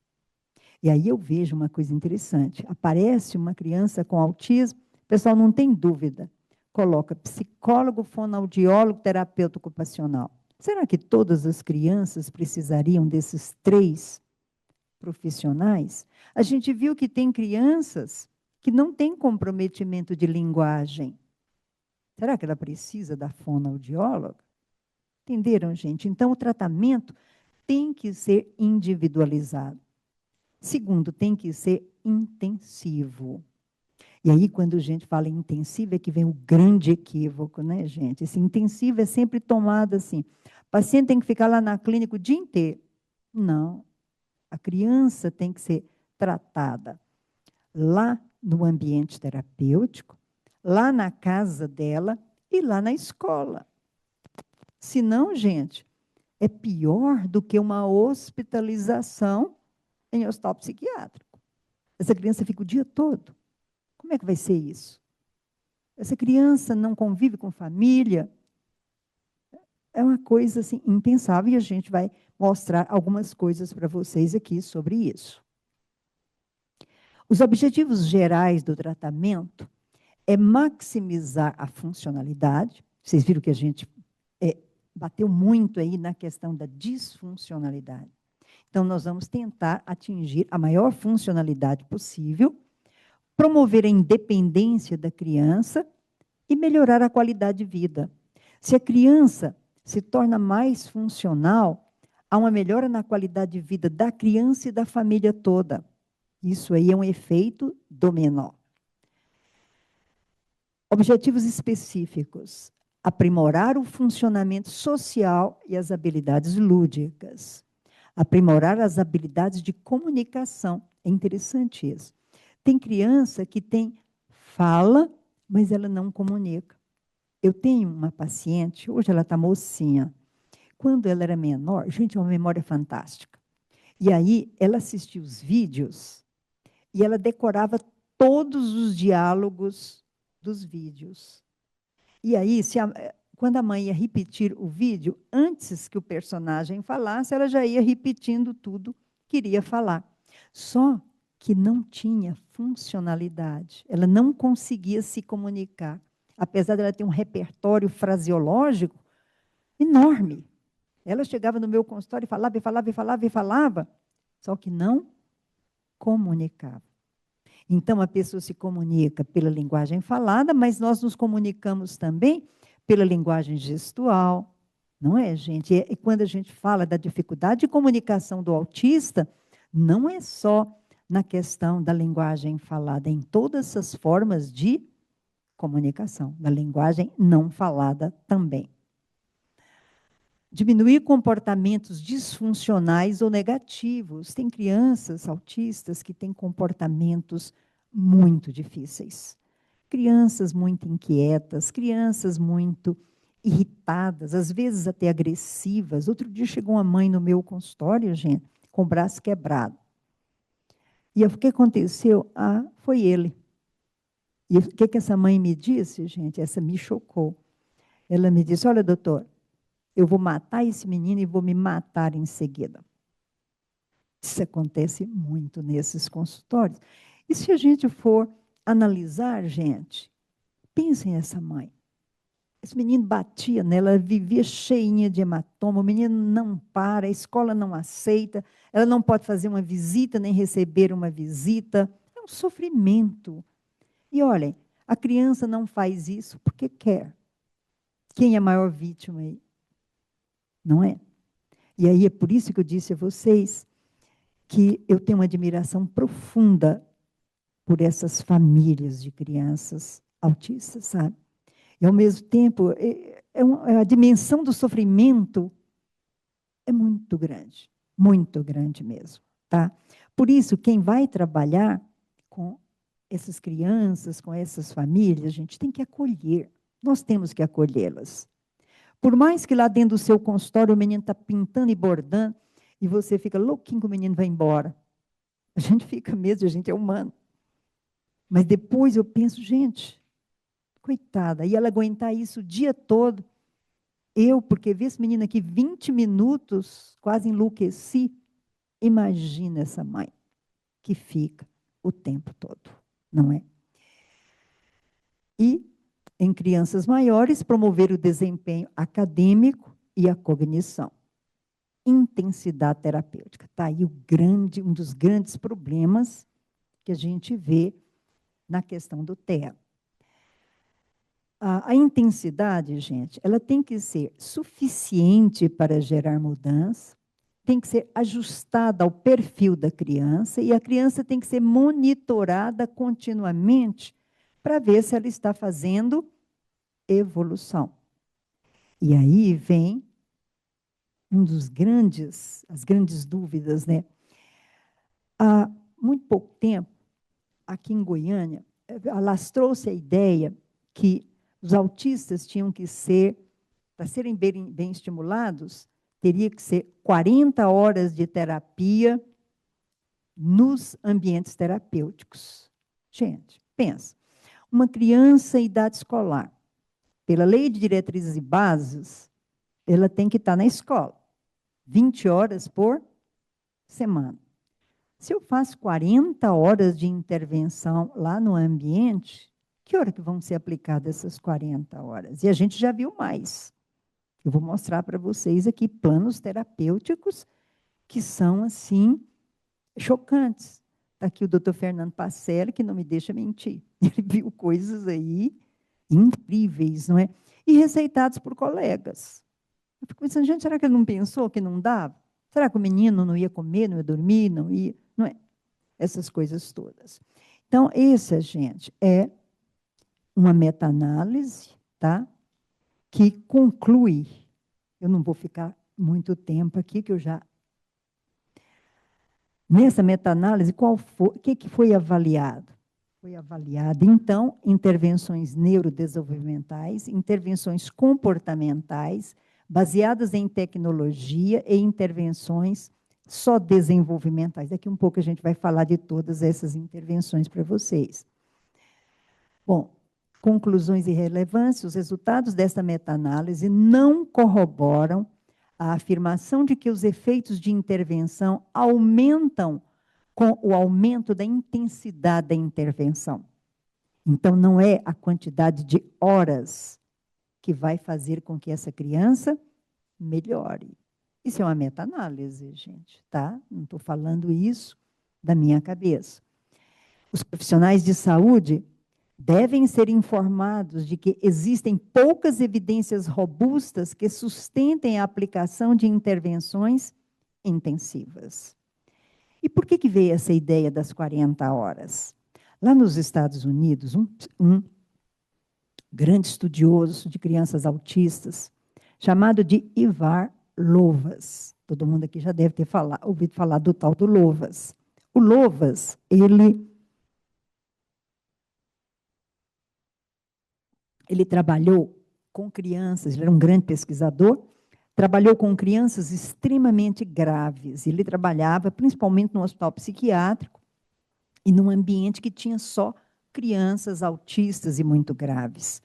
E aí eu vejo uma coisa interessante. Aparece uma criança com autismo, o pessoal não tem dúvida. Coloca psicólogo, fonoaudiólogo, terapeuta ocupacional. Será que todas as crianças precisariam desses 3 profissionais? A gente viu que tem crianças que não têm comprometimento de linguagem. Será que ela precisa da fonoaudióloga? Entenderam, gente? Então, o tratamento tem que ser individualizado. Segundo, tem que ser intensivo. E aí, quando a gente fala em intensivo, é que vem o grande equívoco, né, gente? Esse intensivo é sempre tomado assim. O paciente tem que ficar lá na clínica o dia inteiro. Não. A criança tem que ser tratada lá no ambiente terapêutico, lá na casa dela e lá na escola. Senão, gente, é pior do que uma hospitalização em hospital psiquiátrico. Essa criança fica o dia todo. Como é que vai ser isso? Essa criança não convive com família. É uma coisa assim impensável e a gente vai mostrar algumas coisas para vocês aqui sobre isso. Os objetivos gerais do tratamento é maximizar a funcionalidade. Vocês viram que a gente bateu muito aí na questão da disfuncionalidade. Então, nós vamos tentar atingir a maior funcionalidade possível, promover a independência da criança e melhorar a qualidade de vida. Se a criança se torna mais funcional, há uma melhora na qualidade de vida da criança e da família toda. Isso aí é um efeito dominó. Objetivos específicos: aprimorar o funcionamento social e as habilidades lúdicas. Aprimorar as habilidades de comunicação. É interessante isso. Tem criança que tem fala, mas ela não comunica. Eu tenho uma paciente, hoje ela está mocinha. Quando ela era menor, gente, é uma memória fantástica. E aí, ela assistia os vídeos e ela decorava todos os diálogos dos vídeos. E aí, quando a mãe ia repetir o vídeo, antes que o personagem falasse, ela já ia repetindo tudo que iria falar. Só que não tinha funcionalidade. Ela não conseguia se comunicar. Apesar dela ter um repertório fraseológico enorme. Ela chegava no meu consultório e falava, e falava, e falava, e falava, só que não comunicava. Então, a pessoa se comunica pela linguagem falada, mas nós nos comunicamos também pela linguagem gestual, não é, gente? E quando a gente fala da dificuldade de comunicação do autista, não é só na questão da linguagem falada, em todas essas formas de comunicação, da linguagem não falada também. Diminuir comportamentos disfuncionais ou negativos. Tem crianças autistas que têm comportamentos muito difíceis. Crianças muito inquietas, crianças muito irritadas, às vezes até agressivas. Outro dia chegou uma mãe no meu consultório, gente, com o braço quebrado. E o que aconteceu? Foi ele. E o que essa mãe me disse, gente? Essa me chocou. Ela me disse, olha, doutor, eu vou matar esse menino e vou me matar em seguida. Isso acontece muito nesses consultórios. E se a gente for analisar, gente, pensem nessa mãe. Esse menino batia nela, vivia cheinha de hematoma, o menino não para, a escola não aceita, ela não pode fazer uma visita, nem receber uma visita. É um sofrimento. E olhem, a criança não faz isso porque quer. Quem é a maior vítima aí? Não é? E aí é por isso que eu disse a vocês que eu tenho uma admiração profunda por essas famílias de crianças autistas, sabe? E, ao mesmo tempo, a dimensão do sofrimento é muito grande mesmo, tá? Por isso, quem vai trabalhar com essas crianças, com essas famílias, a gente tem que acolher, nós temos que acolhê-las. Por mais que lá dentro do seu consultório o menino está pintando e bordando, e você fica louquinho que o menino vai embora. A gente fica mesmo, a gente é humano. Mas depois eu penso, gente, coitada, e ela aguentar isso o dia todo. Porque vi esse menino aqui 20 minutos, quase enlouqueci. Imagina essa mãe que fica o tempo todo, não é? E, em crianças maiores, promover o desempenho acadêmico e a cognição. Intensidade terapêutica. Está aí um dos grandes problemas que a gente vê na questão do TEA. A intensidade, gente, ela tem que ser suficiente para gerar mudança, tem que ser ajustada ao perfil da criança e a criança tem que ser monitorada continuamente para ver se ela está fazendo evolução. E aí vem as grandes dúvidas, né? Há muito pouco tempo, aqui em Goiânia, alastrou-se a ideia que os autistas tinham que ser, para serem bem estimulados, teria que ser 40 horas de terapia nos ambientes terapêuticos. Gente, pensa, uma criança em idade escolar, pela lei de diretrizes e bases, ela tem que estar na escola, 20 horas por semana. Se eu faço 40 horas de intervenção lá no ambiente, que hora que vão ser aplicadas essas 40 horas? E a gente já viu mais. Eu vou mostrar para vocês aqui planos terapêuticos que são, assim, chocantes. Está aqui o doutor Fernando Pacelli, que não me deixa mentir. Ele viu coisas aí incríveis, não é? E receitados por colegas. Eu fico pensando, gente, será que ele não pensou que não dava? Será que o menino não ia comer, não ia dormir, não ia... Não é? Essas coisas todas. Então, essa, gente, é uma meta-análise, tá? Que conclui. Eu não vou ficar muito tempo aqui, que eu já... Nessa meta-análise, o que foi avaliado? Foi avaliado, então, intervenções neurodesenvolvimentais, intervenções comportamentais, baseadas em tecnologia e intervenções só desenvolvimentais. Daqui um pouco a gente vai falar de todas essas intervenções para vocês. Bom, conclusões e relevância, os resultados desta meta-análise não corroboram a afirmação de que os efeitos de intervenção aumentam com o aumento da intensidade da intervenção. Então, não é a quantidade de horas que vai fazer com que essa criança melhore. Isso é uma meta-análise, gente, tá? Não estou falando isso da minha cabeça. Os profissionais de saúde devem ser informados de que existem poucas evidências robustas que sustentem a aplicação de intervenções intensivas. E por que veio essa ideia das 40 horas? Lá nos Estados Unidos, um grande estudioso de crianças autistas, chamado de Ivar Lovaas. Todo mundo aqui já deve ter ouvido falar do tal do Lovaas. O Lovaas, ele trabalhou com crianças, ele era um grande pesquisador, trabalhou com crianças extremamente graves. Ele trabalhava principalmente no hospital psiquiátrico e num ambiente que tinha só crianças autistas e muito graves.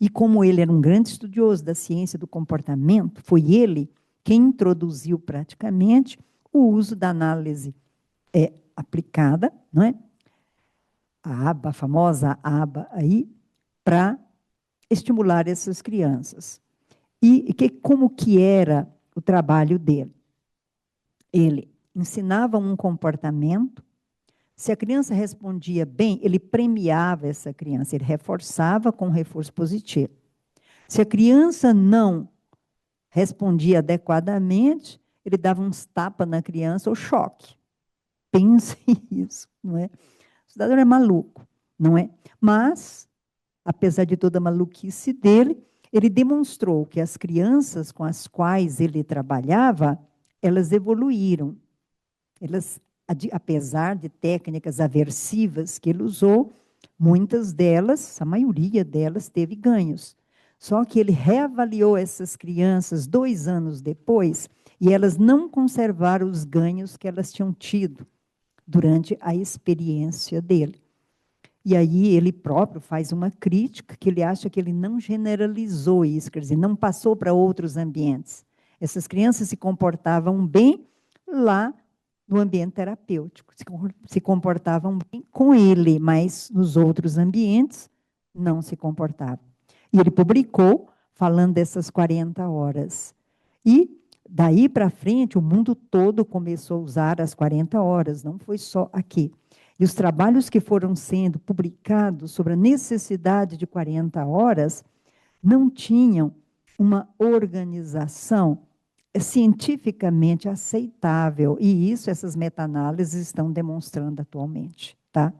E como ele era um grande estudioso da ciência do comportamento, foi ele quem introduziu praticamente o uso da análise aplicada, não é? A famosa aba aí, para estimular essas crianças. E como que era o trabalho dele? Ele ensinava um comportamento, se a criança respondia bem, ele premiava essa criança, ele reforçava com reforço positivo. Se a criança não respondia adequadamente, ele dava uns tapas na criança ou choque. Pense isso, não é? O cidadão é maluco, não é? Mas, apesar de toda a maluquice dele, ele demonstrou que as crianças com as quais ele trabalhava, elas evoluíram. Elas, apesar de técnicas aversivas que ele usou, muitas delas, a maioria delas, teve ganhos. Só que ele reavaliou essas crianças 2 anos depois e elas não conservaram os ganhos que elas tinham tido durante a experiência dele. E aí ele próprio faz uma crítica que ele acha que ele não generalizou isso, quer dizer, não passou para outros ambientes. Essas crianças se comportavam bem lá no ambiente terapêutico, se comportavam bem com ele, mas nos outros ambientes não se comportavam. E ele publicou falando dessas 40 horas. E daí para frente, o mundo todo começou a usar as 40 horas, não foi só aqui. E os trabalhos que foram sendo publicados sobre a necessidade de 40 horas não tinham uma organização cientificamente aceitável. E isso essas meta-análises estão demonstrando atualmente, tá?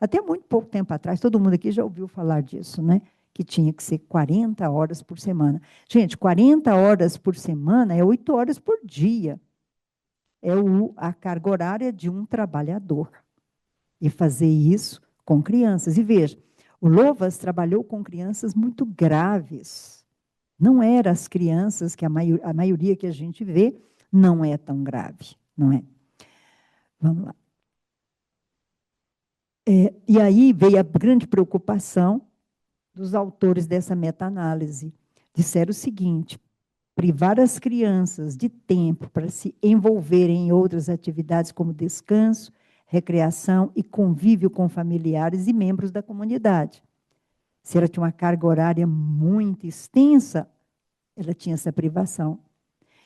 Até muito pouco tempo atrás, todo mundo aqui já ouviu falar disso, né? Que tinha que ser 40 horas por semana. Gente, 40 horas por semana é 8 horas por dia. É a carga horária de um trabalhador. E fazer isso com crianças. E veja, o Loovas trabalhou com crianças muito graves. Não eram as crianças que a maioria que a gente vê não é tão grave, não é? Vamos lá. E aí veio a grande preocupação dos autores dessa meta-análise. Disseram o seguinte: privar as crianças de tempo para se envolverem em outras atividades como descanso, recreação e convívio com familiares e membros da comunidade. Se ela tinha uma carga horária muito extensa, ela tinha essa privação.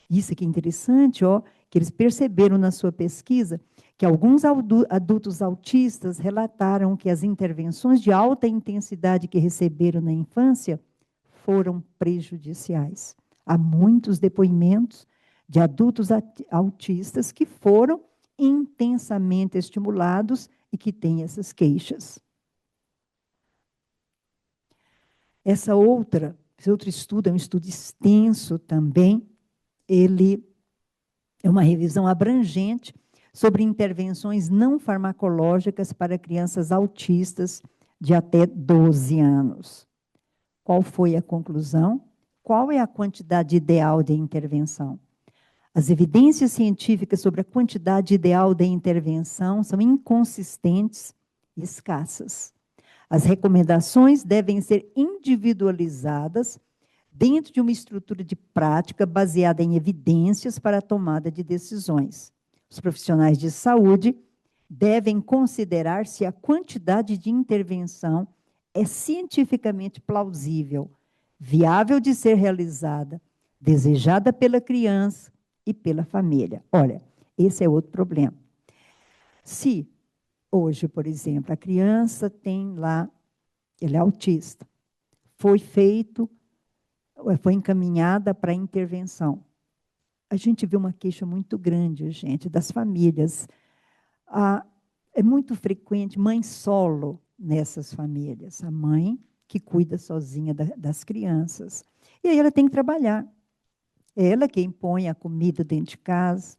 Isso aqui é interessante, ó, que eles perceberam na sua pesquisa que alguns adultos autistas relataram que as intervenções de alta intensidade que receberam na infância foram prejudiciais. Há muitos depoimentos de adultos autistas que foram intensamente estimulados e que têm essas queixas. Esse outro estudo é um estudo extenso também. Ele é uma revisão abrangente sobre intervenções não farmacológicas para crianças autistas de até 12 anos. Qual foi a conclusão? Qual é a quantidade ideal de intervenção? As evidências científicas sobre a quantidade ideal de intervenção são inconsistentes e escassas. As recomendações devem ser individualizadas dentro de uma estrutura de prática baseada em evidências para a tomada de decisões. Os profissionais de saúde devem considerar se a quantidade de intervenção é cientificamente plausível, viável de ser realizada, desejada pela criança e pela família. Olha, esse é outro problema. Se hoje, por exemplo, a criança tem lá, ele é autista, foi encaminhada para intervenção. A gente vê uma queixa muito grande, gente, das famílias. É muito frequente mãe solo nessas famílias. A mãe que cuida sozinha das crianças. E aí ela tem que trabalhar. É ela quem põe a comida dentro de casa.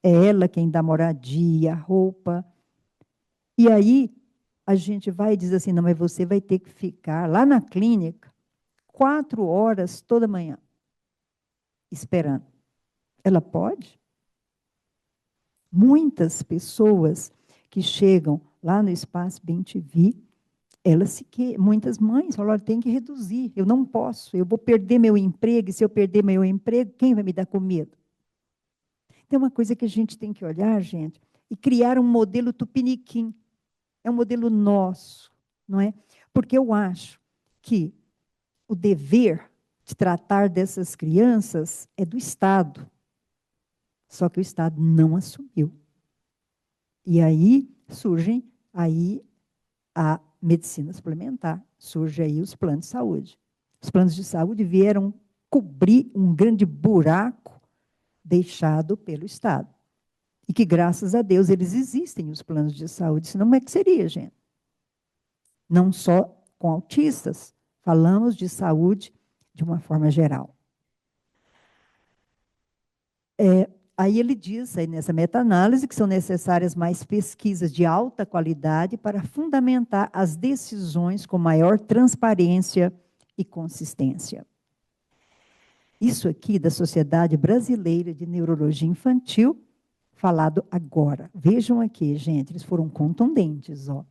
É ela quem dá moradia, roupa. E aí a gente vai e diz assim, não, mas você vai ter que ficar lá na clínica 4 horas toda manhã, esperando. Ela pode? Muitas pessoas que chegam lá no Espaço Bem-TV, muitas mães falam, olha, tem que reduzir, eu não posso, eu vou perder meu emprego, e se eu perder meu emprego, quem vai me dar comida? Tem uma coisa que a gente tem que olhar, gente, e criar um modelo tupiniquim. É um modelo nosso, não é? Porque eu acho que o dever de tratar dessas crianças é do Estado. Só que o Estado não assumiu. E aí surgem a medicina suplementar, surge aí os planos de saúde. Os planos de saúde vieram cobrir um grande buraco deixado pelo Estado. E que, graças a Deus, eles existem, os planos de saúde, senão como é que seria, gente? Não só com autistas, falamos de saúde de uma forma geral. Aí ele diz, aí nessa meta-análise, que são necessárias mais pesquisas de alta qualidade para fundamentar as decisões com maior transparência e consistência. Isso aqui da Sociedade Brasileira de Neurologia Infantil, falado agora. Vejam aqui, gente, eles foram contundentes, ó.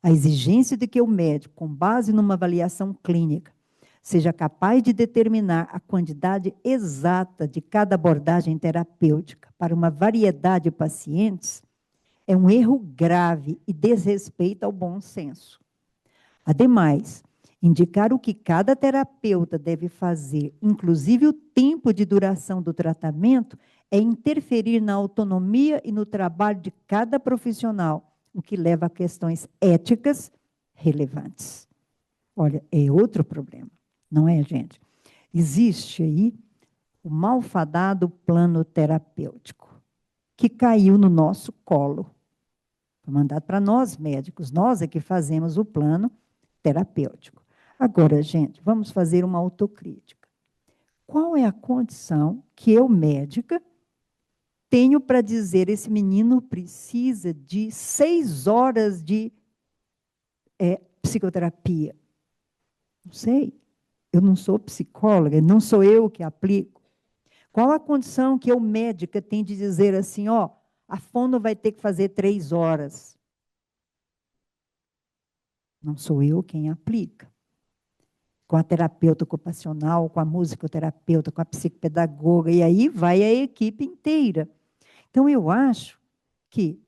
A exigência de que o médico, com base numa avaliação clínica, seja capaz de determinar a quantidade exata de cada abordagem terapêutica para uma variedade de pacientes, é um erro grave e desrespeito ao bom senso. Ademais, indicar o que cada terapeuta deve fazer, inclusive o tempo de duração do tratamento, é interferir na autonomia e no trabalho de cada profissional, o que leva a questões éticas relevantes. Olha, é outro problema, não é, gente? Existe aí o malfadado plano terapêutico, que caiu no nosso colo. Foi mandado para nós, médicos. Nós é que fazemos o plano terapêutico. Agora, gente, vamos fazer uma autocrítica. Qual é a condição que eu, médica, tenho para dizer esse menino precisa de 6 horas de psicoterapia? Não sei. Eu não sou psicóloga, não sou eu que aplico. Qual a condição que eu, médica, tenho de dizer assim, ó, a fono vai ter que fazer 3 horas? Não sou eu quem aplica. Com a terapeuta ocupacional, com a musicoterapeuta, com a psicopedagoga, e aí vai a equipe inteira. Então, eu acho que,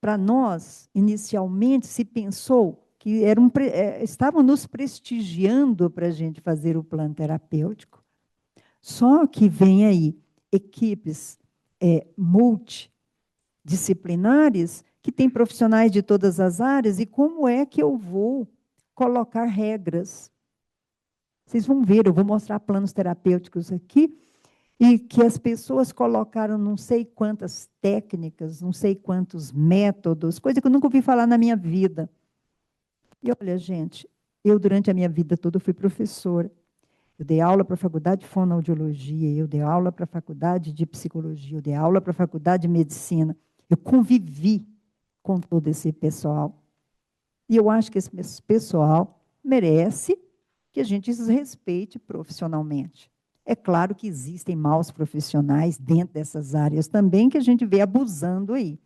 para nós, inicialmente, se pensou que estavam nos prestigiando para a gente fazer o plano terapêutico. Só que vem aí equipes multidisciplinares que têm profissionais de todas as áreas, e como é que eu vou colocar regras? Vocês vão ver, eu vou mostrar planos terapêuticos aqui, e que as pessoas colocaram não sei quantas técnicas, não sei quantos métodos, coisa que eu nunca ouvi falar na minha vida. E olha, gente, eu durante a minha vida toda fui professora. Eu dei aula para a faculdade de fonoaudiologia, eu dei aula para a faculdade de psicologia, eu dei aula para a faculdade de medicina. Eu convivi com todo esse pessoal. E eu acho que esse pessoal merece que a gente os respeite profissionalmente. É claro que existem maus profissionais dentro dessas áreas também, que a gente vê abusando aí.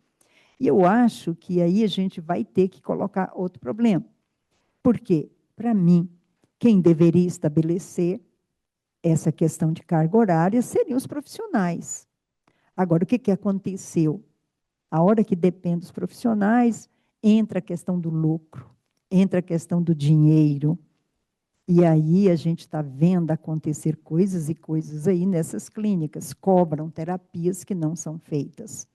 E eu acho que aí a gente vai ter que colocar outro problema. Por quê? Para mim, quem deveria estabelecer essa questão de carga horária seriam os profissionais. Agora, o que aconteceu? A hora que depende dos profissionais, entra a questão do lucro, entra a questão do dinheiro. E aí a gente está vendo acontecer coisas e coisas aí nessas clínicas, cobram terapias que não são feitas.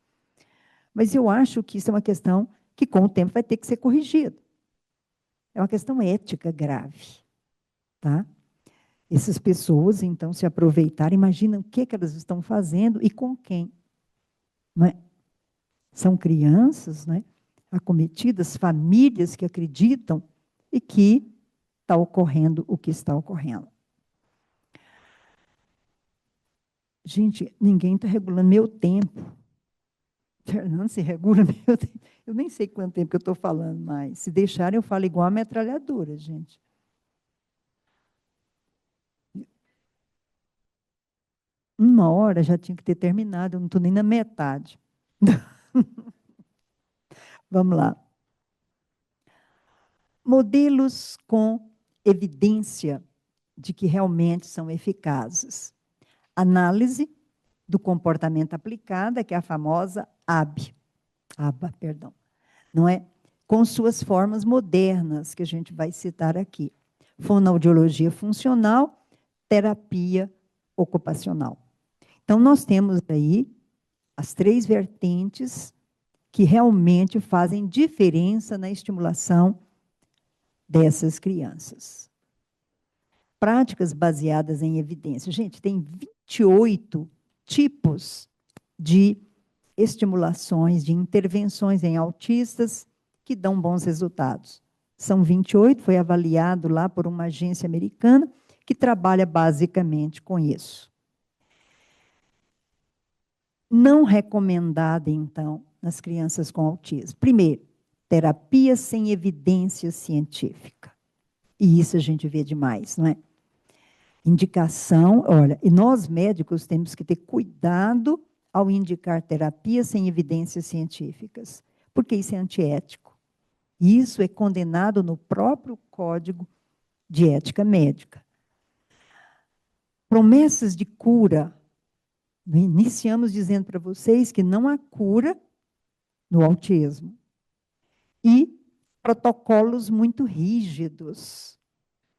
Mas eu acho que isso é uma questão que com o tempo vai ter que ser corrigida. É uma questão ética grave, tá? Essas pessoas, então, se aproveitarem, imagina o que elas estão fazendo e com quem. Não é? São crianças, né, acometidas, famílias que acreditam e que está ocorrendo o que está ocorrendo. Gente, ninguém está regulando meu tempo. Fernando, se regula meu tempo. Eu nem sei quanto tempo que eu estou falando mais. Se deixarem, eu falo igual a metralhadora, gente. Uma hora já tinha que ter terminado, eu não estou nem na metade. Vamos lá. Modelos com evidência de que realmente são eficazes. Análise do comportamento aplicada, que é a famosa ABA, perdão. Não é? Com suas formas modernas, que a gente vai citar aqui. Fonoaudiologia funcional, terapia ocupacional. Então, nós temos aí as 3 vertentes que realmente fazem diferença na estimulação dessas crianças. Práticas baseadas em evidência. Gente, tem 28 tipos de estimulações, de intervenções em autistas que dão bons resultados. São 28, foi avaliado lá por uma agência americana que trabalha basicamente com isso. Não recomendada, então, nas crianças com autismo. Primeiro, terapia sem evidência científica. E isso a gente vê demais, não é? Indicação, olha, e nós médicos temos que ter cuidado ao indicar terapia sem evidências científicas, porque isso é antiético. Isso é condenado no próprio Código de Ética Médica. Promessas de cura. Iniciamos dizendo para vocês que não há cura no autismo. E protocolos muito rígidos.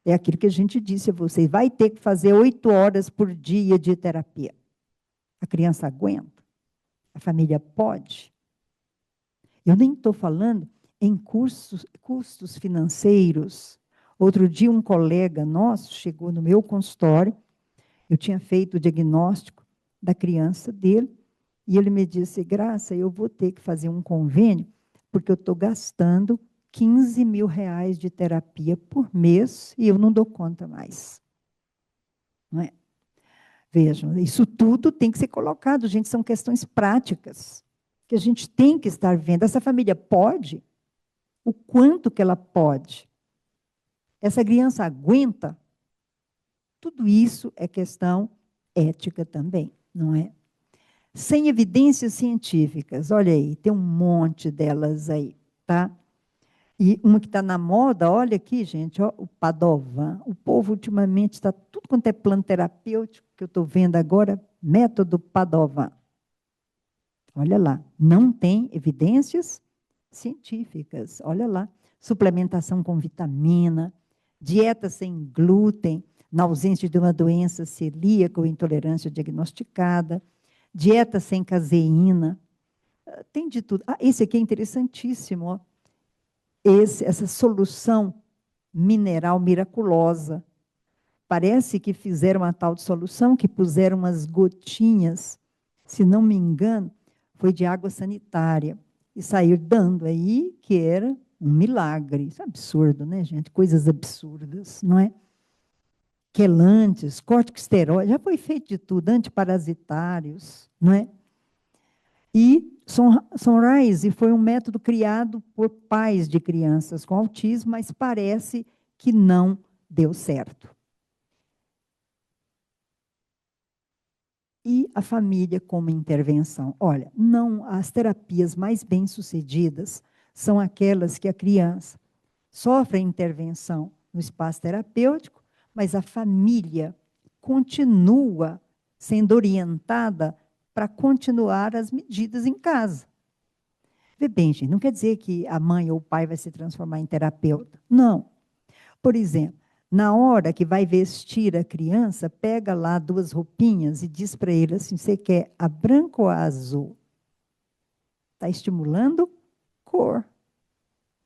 É aquilo que a gente disse a vocês, vai ter que fazer 8 horas por dia de terapia. A criança aguenta? A família pode? Eu nem estou falando em custos financeiros. Outro dia, um colega nosso chegou no meu consultório, eu tinha feito o diagnóstico da criança dele, e ele me disse, Graça, eu vou ter que fazer um convênio, porque eu estou gastando 15 mil reais de terapia por mês e eu não dou conta mais. Não é? Vejam, isso tudo tem que ser colocado, gente, são questões práticas, que a gente tem que estar vendo. Essa família pode? O quanto que ela pode? Essa criança aguenta? Tudo isso é questão ética também, não é? Sem evidências científicas, olha aí, tem um monte delas aí, tá? E uma que está na moda, olha aqui, gente, ó, o Padovan. O povo ultimamente está tudo quanto é plano terapêutico, que eu estou vendo agora, método Padovan. Olha lá, não tem evidências científicas, olha lá. Suplementação com vitamina, dieta sem glúten, na ausência de uma doença celíaca ou intolerância diagnosticada, dieta sem caseína, tem de tudo. Ah, esse aqui é interessantíssimo, ó. Essa solução mineral miraculosa. Parece que fizeram uma tal de solução, que puseram umas gotinhas, se não me engano, foi de água sanitária, e saiu dando aí que era um milagre. Isso é absurdo, né, gente? Coisas absurdas, não é? Quelantes, corticosteroides, já foi feito de tudo, antiparasitários, não é? E Sunrise foi um método criado por pais de crianças com autismo, mas parece que não deu certo. E a família como intervenção. Olha, não, as terapias mais bem-sucedidas são aquelas que a criança sofre a intervenção no espaço terapêutico, mas a família continua sendo orientada para continuar as medidas em casa. Vê bem, gente, não quer dizer que a mãe ou o pai vai se transformar em terapeuta. Não. Por exemplo, na hora que vai vestir a criança, pega lá duas roupinhas e diz para ele assim, você quer a branca ou a azul? Está estimulando cor.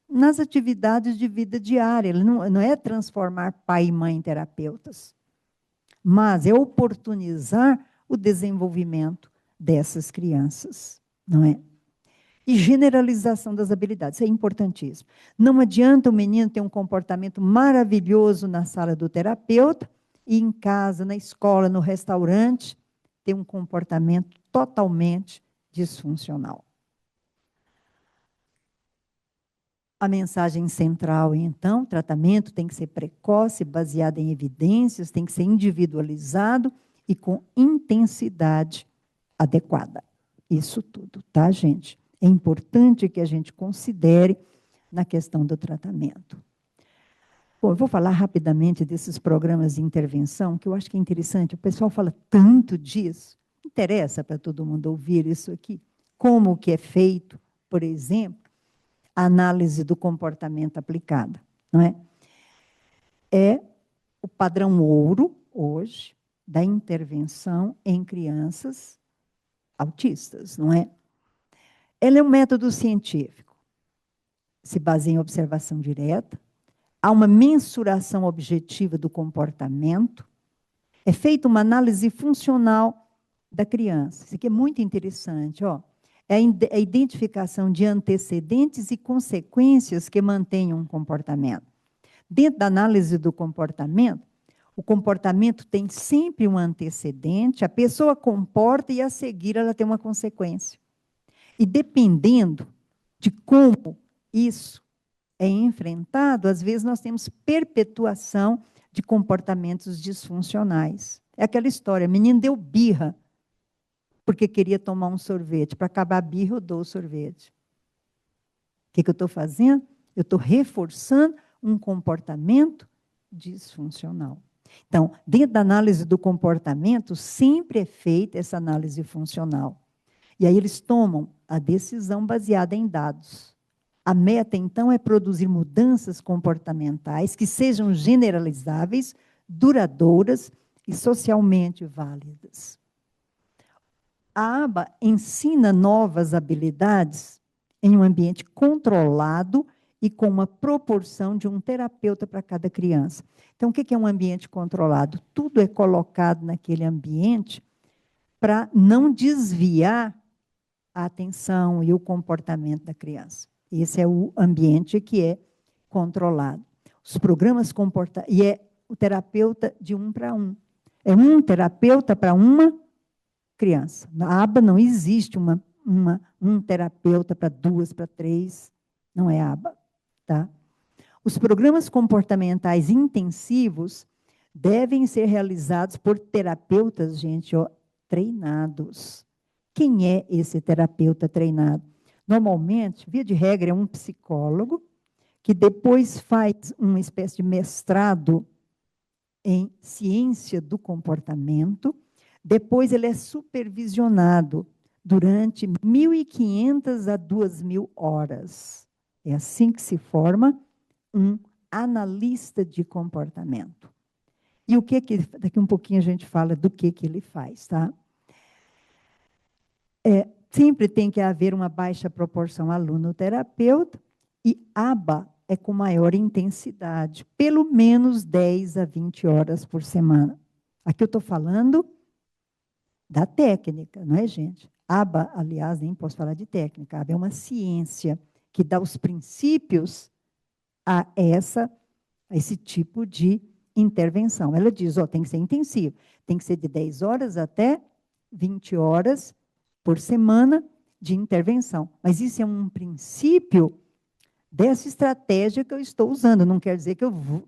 Nas atividades de vida diária, não é transformar pai e mãe em terapeutas, mas é oportunizar o desenvolvimento dessas crianças, não é? E generalização das habilidades, isso é importantíssimo. Não adianta o menino ter um comportamento maravilhoso na sala do terapeuta e em casa, na escola, no restaurante, ter um comportamento totalmente disfuncional. A mensagem central, então, tratamento tem que ser precoce, baseado em evidências, tem que ser individualizado e com intensidade adequada. Isso tudo, tá, gente? É importante que a gente considere na questão do tratamento. Bom, eu vou falar rapidamente desses programas de intervenção, que eu acho que é interessante. O pessoal fala tanto disso. Interessa para todo mundo ouvir isso aqui. Como que é feito, por exemplo, a análise do comportamento aplicada, não é? É o padrão ouro, hoje, da intervenção em crianças autistas, não é? Ele é um método científico, se baseia em observação direta, há uma mensuração objetiva do comportamento, é feita uma análise funcional da criança. Isso aqui é muito interessante, ó. É a identificação de antecedentes e consequências que mantenham um comportamento. Dentro da análise do comportamento, o comportamento tem sempre um antecedente, a pessoa comporta e a seguir ela tem uma consequência. E dependendo de como isso é enfrentado, às vezes nós temos perpetuação de comportamentos disfuncionais. É aquela história, menino deu birra porque queria tomar um sorvete. Para acabar a birra, eu dou o sorvete. O que eu estou fazendo? Eu estou reforçando um comportamento disfuncional. Então, dentro da análise do comportamento, sempre é feita essa análise funcional. E aí eles tomam a decisão baseada em dados. A meta, então, é produzir mudanças comportamentais que sejam generalizáveis, duradouras e socialmente válidas. A aba ensina novas habilidades em um ambiente controlado e com uma proporção de um terapeuta para cada criança. Então, o que é um ambiente controlado? Tudo é colocado naquele ambiente para não desviar a atenção e o comportamento da criança. Esse é o ambiente que é controlado. Os programas e é o terapeuta de 1 para 1. É um terapeuta para uma criança. Na aba não existe um terapeuta para 2, para 3. Não é aba. Tá? Os programas comportamentais intensivos devem ser realizados por terapeutas, gente, ó, treinados. Quem é esse terapeuta treinado? Normalmente, via de regra, é um psicólogo que depois faz uma espécie de mestrado em ciência do comportamento. Depois ele é supervisionado durante 1.500 a 2.000 horas. É assim que se forma um analista de comportamento. E o que daqui um pouquinho a gente fala do que ele faz, tá? Sempre tem que haver uma baixa proporção aluno-terapeuta e aba é com maior intensidade, pelo menos 10 a 20 horas por semana. Aqui eu estou falando da técnica, não é, gente? Aba, aliás, nem posso falar de técnica, aba é uma ciência que dá os princípios a esse tipo de intervenção. Ela diz, ó, tem que ser intensivo, tem que ser de 10 horas até 20 horas por semana de intervenção. Mas isso é um princípio dessa estratégia que eu estou usando. Não quer dizer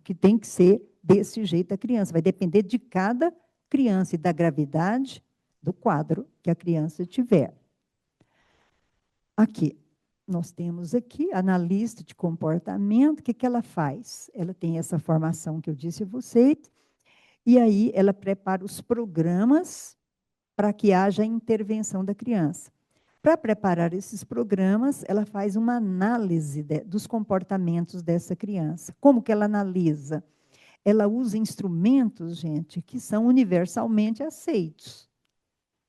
que tem que ser desse jeito a criança. Vai depender de cada criança e da gravidade do quadro que a criança tiver. Aqui, nós temos aqui analista de comportamento. O que ela faz? Ela tem essa formação que eu disse a vocês, e aí ela prepara os programas para que haja intervenção da criança. Para preparar esses programas, ela faz uma análise dos comportamentos dessa criança. Como que ela analisa? Ela usa instrumentos, gente, que são universalmente aceitos.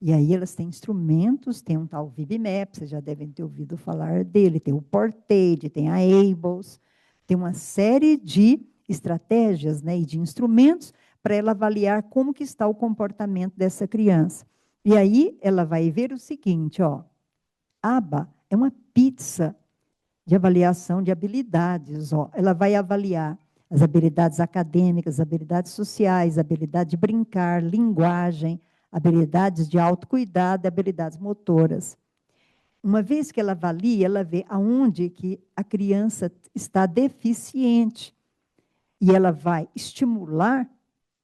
E aí elas têm instrumentos, tem um tal VibMap, vocês já devem ter ouvido falar dele, tem o Portaid, tem a Ables, tem uma série de estratégias, né, e de instrumentos para ela avaliar como que está o comportamento dessa criança. E aí ela vai ver o seguinte, ó, ABA é uma pizza de avaliação de habilidades, ó. Ela vai avaliar as habilidades acadêmicas, habilidades sociais, habilidade de brincar, linguagem, habilidades de autocuidado, habilidades motoras. Uma vez que ela avalia, ela vê aonde que a criança está deficiente. E ela vai estimular,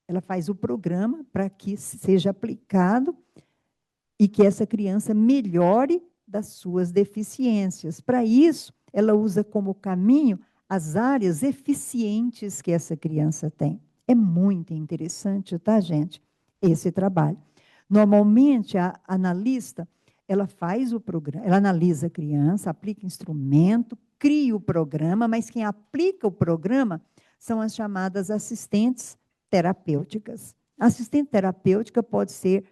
ela faz o programa para que seja aplicado e que essa criança melhore das suas deficiências. Para isso, ela usa como caminho as áreas eficientes que essa criança tem. É muito interessante, tá, gente? Esse trabalho. Normalmente, a analista, ela faz o programa, ela analisa a criança, aplica instrumento, cria o programa, mas quem aplica o programa são as chamadas assistentes terapêuticas. A assistente terapêutica pode ser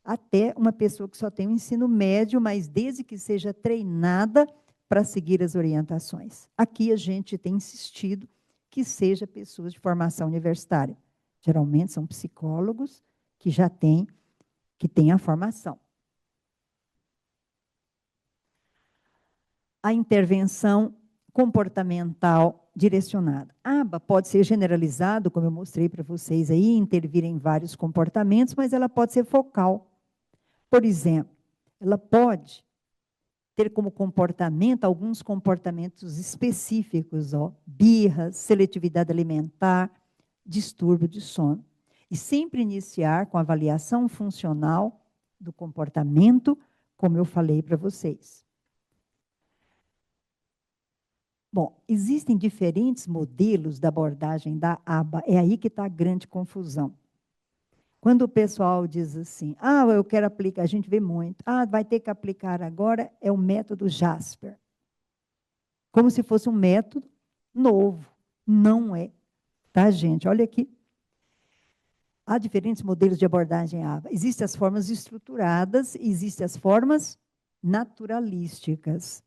até uma pessoa que só tem o ensino médio, mas desde que seja treinada para seguir as orientações. Aqui a gente tem insistido que seja pessoas de formação universitária. Geralmente são psicólogos que já têm a formação. A intervenção comportamental direcionada. A aba pode ser generalizado, como eu mostrei para vocês aí, intervir em vários comportamentos, mas ela pode ser focal. Por exemplo, ela pode ter como comportamento alguns comportamentos específicos, ó, birra, seletividade alimentar, distúrbio de sono. E sempre iniciar com a avaliação funcional do comportamento, como eu falei para vocês. Bom, existem diferentes modelos da abordagem da aba, é aí que está a grande confusão. Quando o pessoal diz assim, eu quero aplicar, a gente vê muito, vai ter que aplicar agora, é o método Jasper. Como se fosse um método novo. Não é. Tá, gente? Olha aqui. Há diferentes modelos de abordagem ABA. Existem as formas estruturadas, existem as formas naturalísticas.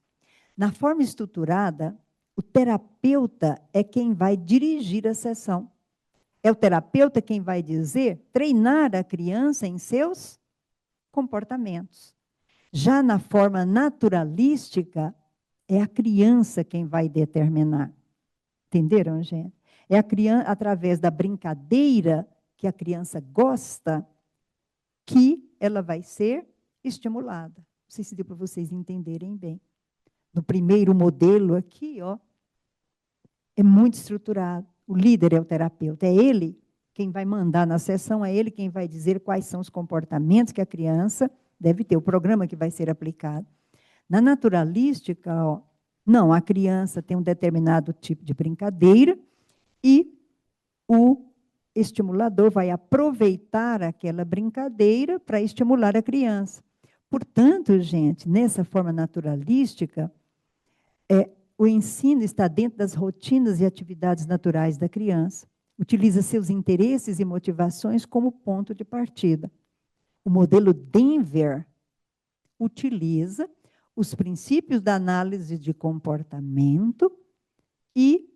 Na forma estruturada, o terapeuta é quem vai dirigir a sessão. É o terapeuta quem vai dizer, treinar a criança em seus comportamentos. Já na forma naturalística, é a criança quem vai determinar. Entenderam, gente? É a criança, através da brincadeira que a criança gosta, que ela vai ser estimulada. Não sei se deu para vocês entenderem bem. No primeiro modelo aqui, ó, é muito estruturado. O líder é o terapeuta, é ele quem vai mandar na sessão, é ele quem vai dizer quais são os comportamentos que a criança deve ter, o programa que vai ser aplicado. Na naturalística, ó, não, a criança tem um determinado tipo de brincadeira e o estimulador vai aproveitar aquela brincadeira para estimular a criança. Portanto, gente, nessa forma naturalística, o ensino está dentro das rotinas e atividades naturais da criança. Utiliza seus interesses e motivações como ponto de partida. O modelo Denver utiliza os princípios da análise de comportamento e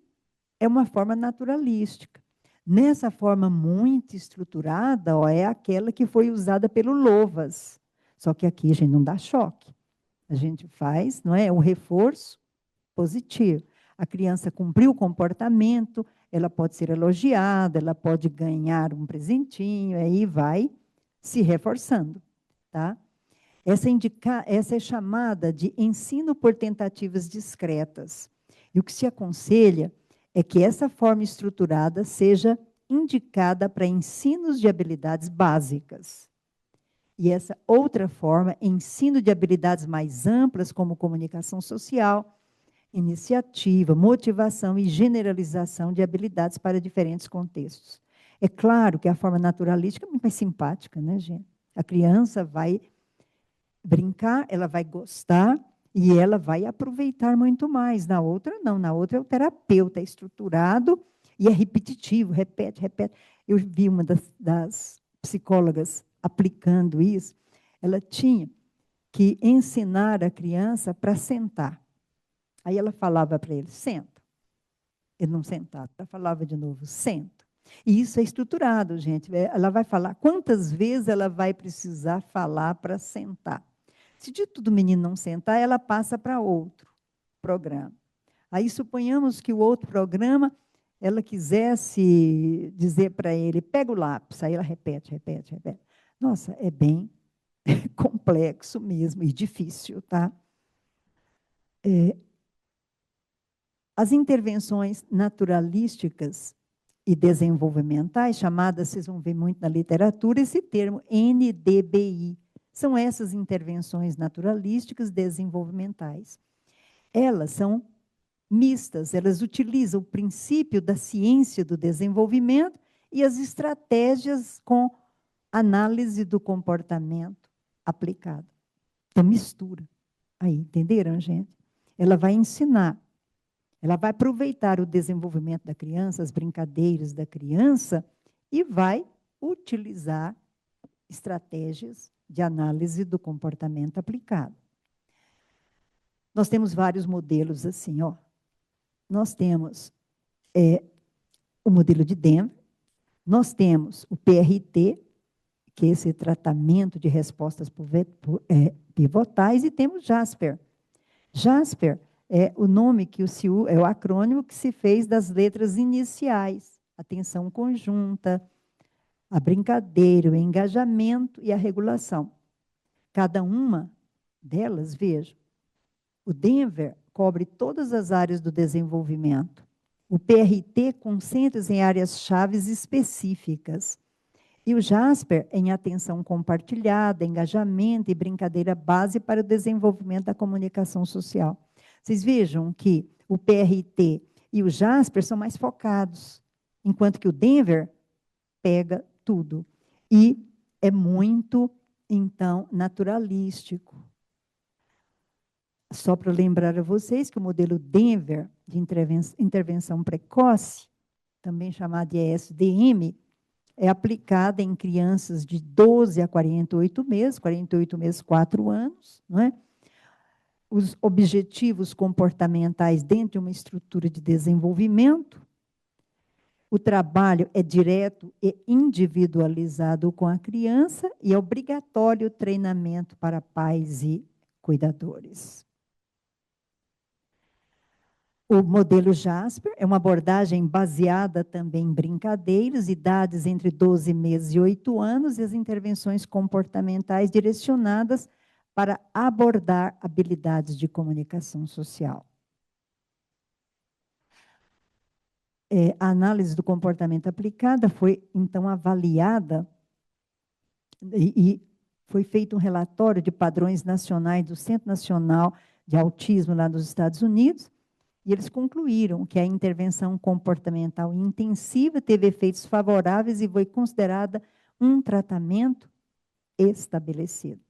é uma forma naturalística. Nessa forma muito estruturada, ó, é aquela que foi usada pelo Lowas. Só que aqui a gente não dá choque. A gente faz, não é, um reforço positivo. A criança cumpriu o comportamento, ela pode ser elogiada, ela pode ganhar um presentinho, aí vai se reforçando, tá? Essa é chamada de ensino por tentativas discretas. E o que se aconselha é que essa forma estruturada seja indicada para ensinos de habilidades básicas. E essa outra forma, ensino de habilidades mais amplas, como comunicação social, iniciativa, motivação e generalização de habilidades para diferentes contextos. É claro que a forma naturalística é muito mais simpática, né, gente? A criança vai brincar, ela vai gostar e ela vai aproveitar muito mais. Na outra, não. Na outra é o terapeuta, é estruturado e é repetitivo, repete, repete. Eu vi uma das psicólogas aplicando isso. Ela tinha que ensinar a criança para sentar. Aí ela falava para ele, senta. Ele não sentava. Ela falava de novo, senta. E isso é estruturado, gente. Ela vai falar quantas vezes ela vai precisar falar para sentar. Se de tudo o menino não sentar, ela passa para outro programa. Aí suponhamos que o outro programa, ela quisesse dizer para ele, pega o lápis. Aí ela repete, repete, repete. Nossa, é bem complexo mesmo e difícil, tá? As intervenções naturalísticas e desenvolvimentais, chamadas, vocês vão ver muito na literatura, esse termo NDBI. São essas intervenções naturalísticas desenvolvimentais. Elas são mistas, elas utilizam o princípio da ciência do desenvolvimento e as estratégias com análise do comportamento aplicado. Então, mistura. Aí, entenderam, gente? Ela vai ensinar. Ela vai aproveitar o desenvolvimento da criança, as brincadeiras da criança, e vai utilizar estratégias de análise do comportamento aplicado. Nós temos vários modelos assim, ó. Nós temos o modelo de Denver, nós temos o PRT, que é esse tratamento de respostas pivotais, e temos Jasper. Jasper é o nome que é o acrônimo que se fez das letras iniciais, atenção conjunta, a brincadeira, o engajamento e a regulação. Cada uma delas, veja, o Denver cobre todas as áreas do desenvolvimento. O PRT concentra-se em áreas-chave específicas. E o Jasper em atenção compartilhada, engajamento e brincadeira base para o desenvolvimento da comunicação social. Vocês vejam que o PRT e o Jasper são mais focados, enquanto que o Denver pega tudo. E é muito, então, naturalístico. Só para lembrar a vocês que o modelo Denver de intervenção precoce, também chamado de ESDM, é aplicada em crianças de 12 a 48 meses, 4 anos, não é? os objetivos comportamentais dentro de uma estrutura de desenvolvimento. O trabalho é direto e individualizado com a criança e é obrigatório o treinamento para pais e cuidadores. O modelo Jasper é uma abordagem baseada também em brincadeiras, idades entre 12 meses e 8 anos, e as intervenções comportamentais direcionadas para abordar habilidades de comunicação social. A análise do comportamento aplicada foi, então, avaliada e foi feito um relatório de padrões nacionais do Centro Nacional de Autismo lá nos Estados Unidos, e eles concluíram que a intervenção comportamental intensiva teve efeitos favoráveis e foi considerada um tratamento estabelecido.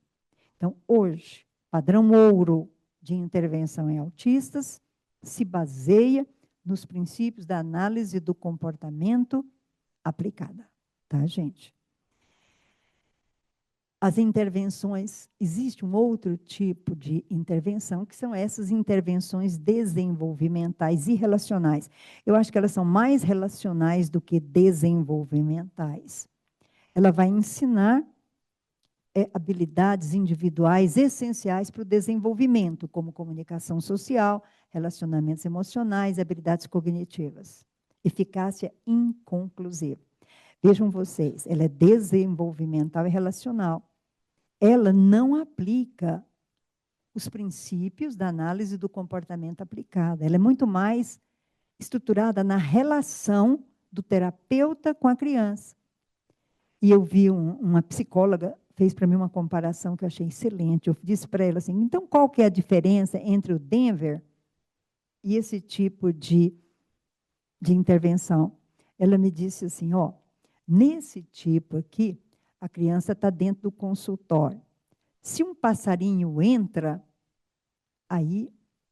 Então, hoje, padrão ouro de intervenção em autistas se baseia nos princípios da análise do comportamento aplicada. Tá, gente? As intervenções, existe um outro tipo de intervenção, que são essas intervenções desenvolvimentais e relacionais. Eu acho que elas são mais relacionais do que desenvolvimentais. Ela vai ensinar habilidades individuais essenciais para o desenvolvimento, como comunicação social, relacionamentos emocionais, habilidades cognitivas. Eficácia inconclusiva. Vejam vocês, ela é desenvolvimental e relacional. Ela não aplica os princípios da análise do comportamento aplicada. Ela é muito mais estruturada na relação do terapeuta com a criança. E eu vi uma psicóloga, fez para mim uma comparação que eu achei excelente. Eu disse para ela assim, então qual que é a diferença entre o Denver e esse tipo de intervenção? Ela me disse assim, ó, nesse tipo aqui, a criança está dentro do consultório. Se um passarinho entra, aí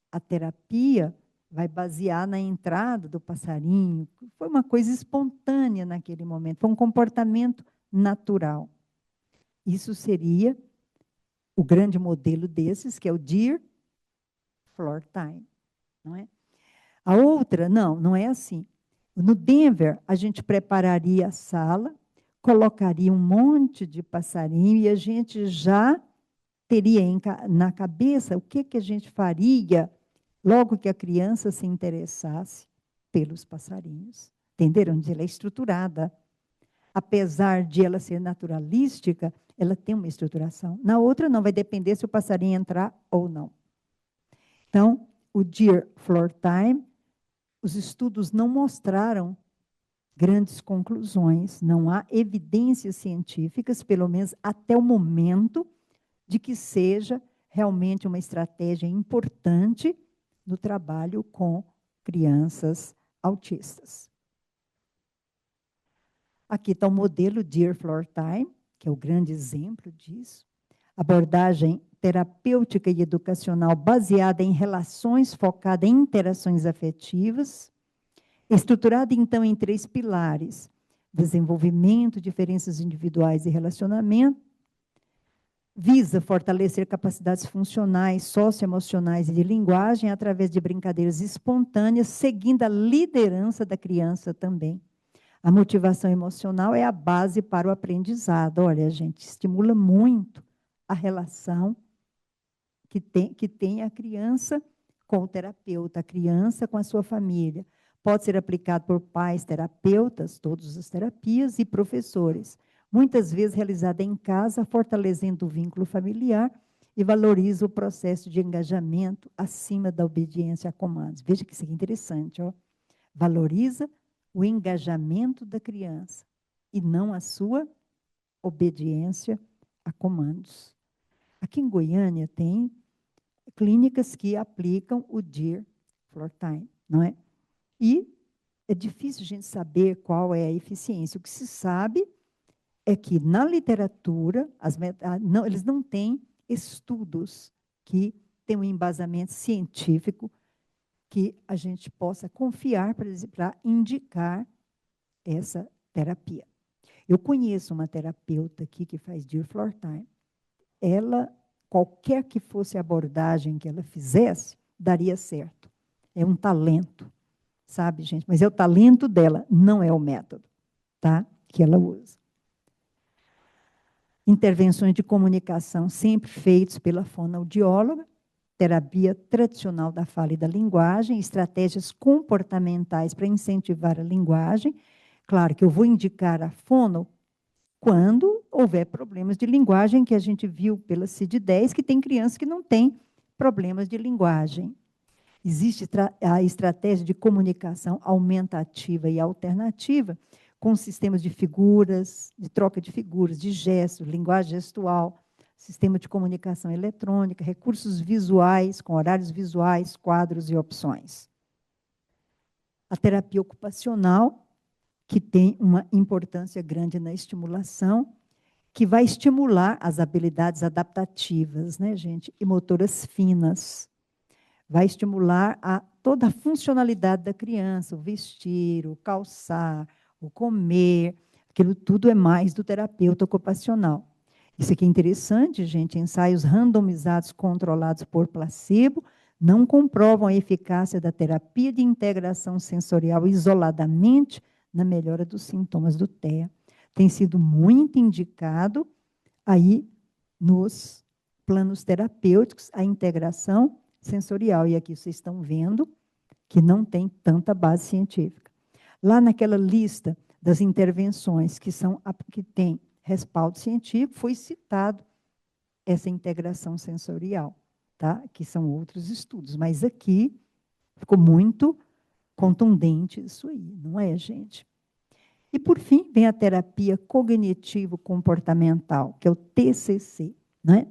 a terapia vai basear na entrada do passarinho. Foi uma coisa espontânea naquele momento, foi um comportamento natural. Isso seria o grande modelo desses, que é o Dear Floor Time, não é? A outra, não é assim. No Denver, a gente prepararia a sala, colocaria um monte de passarinho e a gente já teria na cabeça o que a gente faria logo que a criança se interessasse pelos passarinhos. Entenderam? Ela é estruturada. Apesar de ela ser naturalística, ela tem uma estruturação. Na outra, não, vai depender se o passarinho entrar ou não. Então, o Dear Floor Time, os estudos não mostraram grandes conclusões, não há evidências científicas, pelo menos até o momento, de que seja realmente uma estratégia importante no trabalho com crianças autistas. Aqui está o modelo Dear Floor Time, que é o grande exemplo disso. Abordagem terapêutica e educacional baseada em relações, focada em interações afetivas, estruturada, então, em 3 pilares: desenvolvimento, diferenças individuais e relacionamento, visa fortalecer capacidades funcionais, socioemocionais e de linguagem através de brincadeiras espontâneas, seguindo a liderança da criança também. A motivação emocional é a base para o aprendizado. Olha, gente, estimula muito a relação que tem a criança com o terapeuta, a criança com a sua família. Pode ser aplicado por pais, terapeutas, todas as terapias, e professores. Muitas vezes realizada em casa, fortalecendo o vínculo familiar e valoriza o processo de engajamento acima da obediência a comandos. Veja que isso é interessante, ó. Valoriza o engajamento da criança e não a sua obediência a comandos. Aqui em Goiânia tem clínicas que aplicam o Dear Floor Time, não é? E é difícil a gente saber qual é a eficiência. O que se sabe é que na literatura, eles não têm estudos que tenham um embasamento científico que a gente possa confiar para indicar essa terapia. Eu conheço uma terapeuta aqui que faz Dear Floor Time. Ela qualquer que fosse a abordagem que ela fizesse, daria certo. É um talento, sabe, gente? Mas é o talento dela, não é o método, tá? Que ela usa. Intervenções de comunicação sempre feitas pela fonoaudióloga, terapia tradicional da fala e da linguagem, estratégias comportamentais para incentivar a linguagem. Claro que eu vou indicar a fono quando houver problemas de linguagem, que a gente viu pela CID-10, que tem crianças que não têm problemas de linguagem. Existe a estratégia de comunicação aumentativa e alternativa, com sistemas de figuras, de troca de figuras, de gestos, linguagem gestual, sistema de comunicação eletrônica, recursos visuais, com horários visuais, quadros e opções. A terapia ocupacional, que tem uma importância grande na estimulação, que vai estimular as habilidades adaptativas, né, gente, e motoras finas. Vai estimular toda a funcionalidade da criança, o vestir, o calçar, o comer, aquilo tudo é mais do terapeuta ocupacional. Isso aqui é interessante, gente, ensaios randomizados controlados por placebo não comprovam a eficácia da terapia de integração sensorial isoladamente na melhora dos sintomas do TEA. Tem sido muito indicado aí nos planos terapêuticos a integração sensorial. E aqui vocês estão vendo que não tem tanta base científica. Lá naquela lista das intervenções que tem respaldo científico, foi citado essa integração sensorial, tá? Que são outros estudos. Mas aqui ficou muito contundente isso aí, não é, gente? E, por fim, vem a terapia cognitivo-comportamental, que é o TCC, né?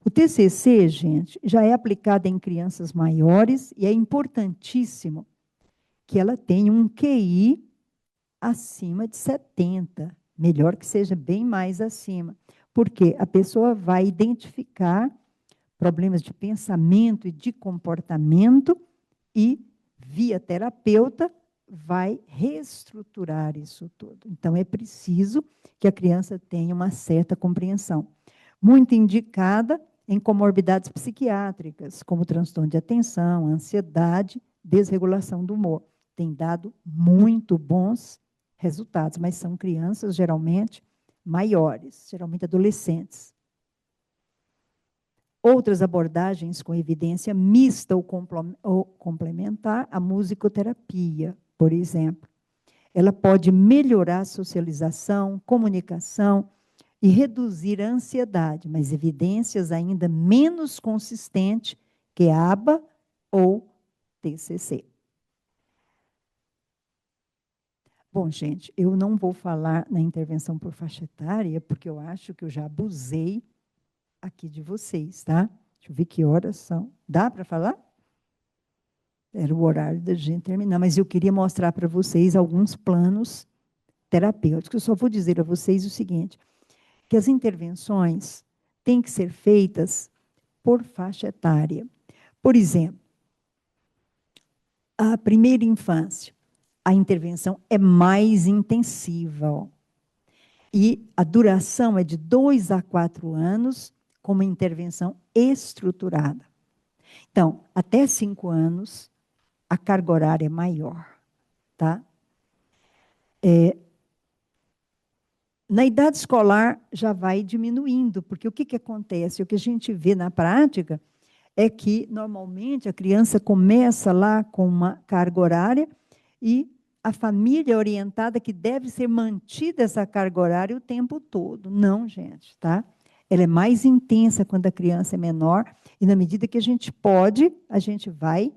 O TCC, gente, já é aplicado em crianças maiores e é importantíssimo que ela tenha um QI acima de 70, melhor que seja bem mais acima, porque a pessoa vai identificar problemas de pensamento e de comportamento e, via terapeuta, vai reestruturar isso tudo. Então, é preciso que a criança tenha uma certa compreensão. Muito indicada em comorbidades psiquiátricas, como transtorno de atenção, ansiedade, desregulação do humor. Tem dado muito bons resultados, mas são crianças geralmente maiores, geralmente adolescentes. Outras abordagens com evidência mista ou complementar, a musicoterapia, por exemplo. Ela pode melhorar a socialização, comunicação e reduzir a ansiedade, mas evidências ainda menos consistentes que ABA ou TCC. Bom, gente, eu não vou falar na intervenção por faixa etária, porque eu acho que eu já abusei aqui de vocês, tá? Deixa eu ver que horas são. Dá para falar? Era o horário da gente terminar, mas eu queria mostrar para vocês alguns planos terapêuticos. Eu só vou dizer a vocês o seguinte, que as intervenções têm que ser feitas por faixa etária. Por exemplo, a primeira infância, a intervenção é mais intensiva, ó, e a duração é de 2 a 4 anos, com uma intervenção estruturada. Então, até 5 anos, a carga horária é maior, tá? Na idade escolar, já vai diminuindo, porque o que acontece? O que a gente vê na prática é que, normalmente, a criança começa lá com uma carga horária e a família é orientada que deve ser mantida essa carga horária o tempo todo. Não, gente, tá? Ela é mais intensa quando a criança é menor e, na medida que a gente pode, a gente vai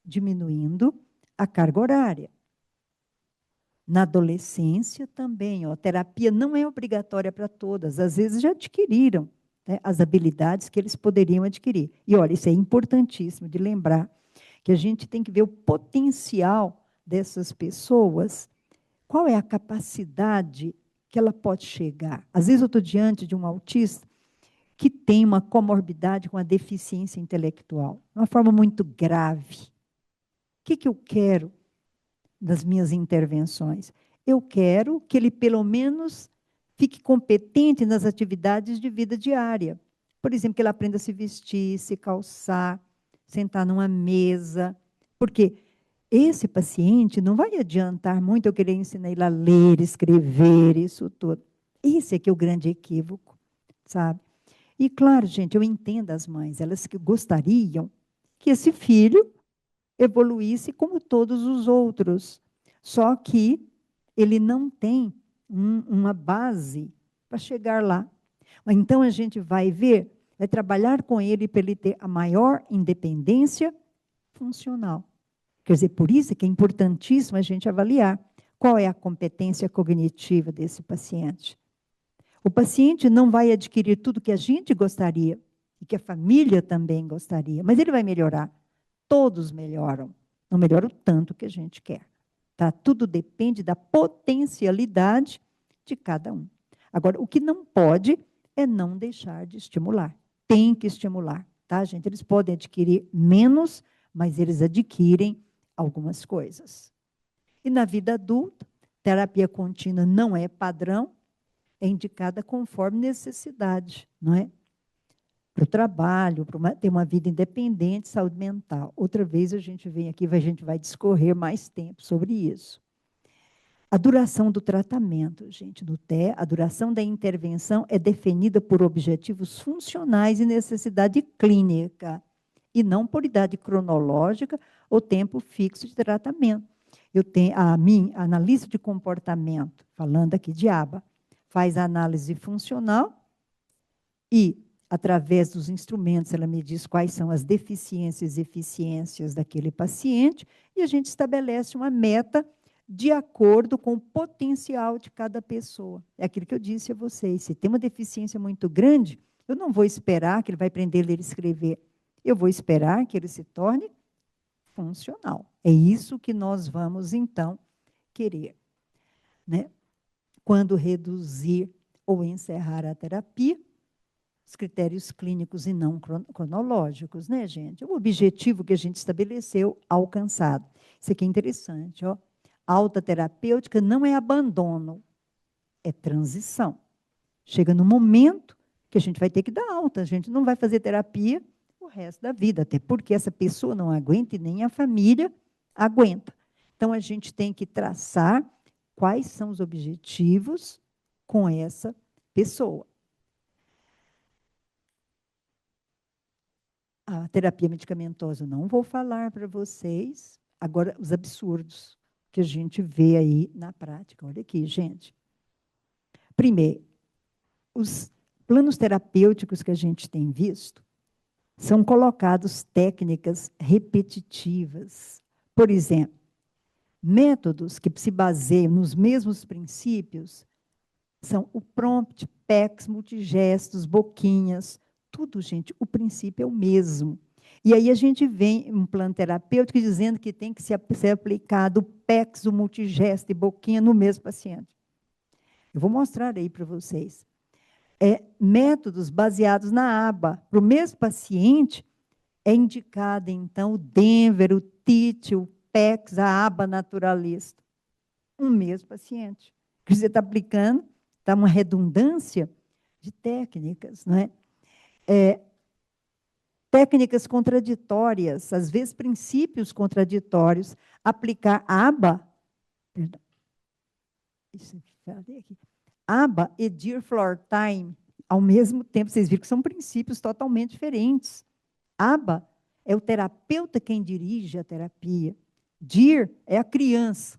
diminuindo a carga horária. Na adolescência também, ó, a terapia não é obrigatória para todas, às vezes já adquiriram, né, as habilidades que eles poderiam adquirir. E olha, isso é importantíssimo de lembrar, que a gente tem que ver o potencial dessas pessoas, qual é a capacidade que ela pode chegar. Às vezes eu estou diante de um autista que tem uma comorbidade com a deficiência intelectual, de uma forma muito grave. O que eu quero das minhas intervenções? Eu quero que ele, pelo menos, fique competente nas atividades de vida diária. Por exemplo, que ele aprenda a se vestir, se calçar, sentar numa mesa. Porque esse paciente não vai adiantar muito eu querer ensinar ele a ler, escrever, isso tudo. Esse aqui é o grande equívoco, sabe? E claro, gente, eu entendo as mães, elas que gostariam que esse filho evoluísse como todos os outros. Só que ele não tem uma base para chegar lá. Então a gente vai ver, vai trabalhar com ele para ele ter a maior independência funcional. Quer dizer, por isso que é importantíssimo a gente avaliar qual é a competência cognitiva desse paciente. O paciente não vai adquirir tudo que a gente gostaria e que a família também gostaria, mas ele vai melhorar. Todos melhoram. Não melhora o tanto que a gente quer. Tá? Tudo depende da potencialidade de cada um. Agora, o que não pode é não deixar de estimular. Tem que estimular, tá, gente? Eles podem adquirir menos, mas eles adquirem algumas coisas. E na vida adulta, terapia contínua não é padrão, é indicada conforme necessidade, não é? Para o trabalho, para ter uma vida independente, saúde mental. Outra vez a gente vem aqui, a gente vai discorrer mais tempo sobre isso. A duração do tratamento, gente, no TE, a duração da intervenção é definida por objetivos funcionais e necessidade clínica, e não por idade cronológica ou tempo fixo de tratamento. Eu tenho a minha analista de comportamento, falando aqui de aba, faz a análise funcional e, através dos instrumentos, ela me diz quais são as deficiências e eficiências daquele paciente e a gente estabelece uma meta de acordo com o potencial de cada pessoa. É aquilo que eu disse a vocês, se tem uma deficiência muito grande, eu não vou esperar que ele vai aprender a ler e escrever. Eu vou esperar que ele se torne funcional. É isso que nós vamos, então, querer. Né? Quando reduzir ou encerrar a terapia, os critérios clínicos e não cronológicos, né, gente? O objetivo que a gente estabeleceu, alcançado. Isso aqui é interessante, ó. Alta terapêutica não é abandono, é transição. Chega no momento que a gente vai ter que dar alta, a gente não vai fazer terapia o resto da vida, até porque essa pessoa não aguenta e nem a família aguenta. Então, a gente tem que traçar quais são os objetivos com essa pessoa. A terapia medicamentosa, não vou falar para vocês. Agora, os absurdos que a gente vê aí na prática. Olha aqui, gente. Primeiro, os planos terapêuticos que a gente tem visto são colocados técnicas repetitivas. Por exemplo, métodos que se baseiam nos mesmos princípios são o prompt, PECs, multigestos, boquinhas, tudo, gente, o princípio é o mesmo. E aí a gente vem um plano terapêutico dizendo que tem que ser aplicado o PECs, o multigesto e boquinha no mesmo paciente. Eu vou mostrar aí para vocês. Métodos baseados na aba. Para o mesmo paciente, é indicado, então, o Denver, o TIT, o PECs, a aba naturalista. Um mesmo paciente. Que você está aplicando, está uma redundância de técnicas, não é? Técnicas contraditórias, às vezes princípios contraditórios, aplicar aba, perdão, aba e Dear Floor Time, ao mesmo tempo, vocês viram que são princípios totalmente diferentes. Aba é o terapeuta quem dirige a terapia. Dear é a criança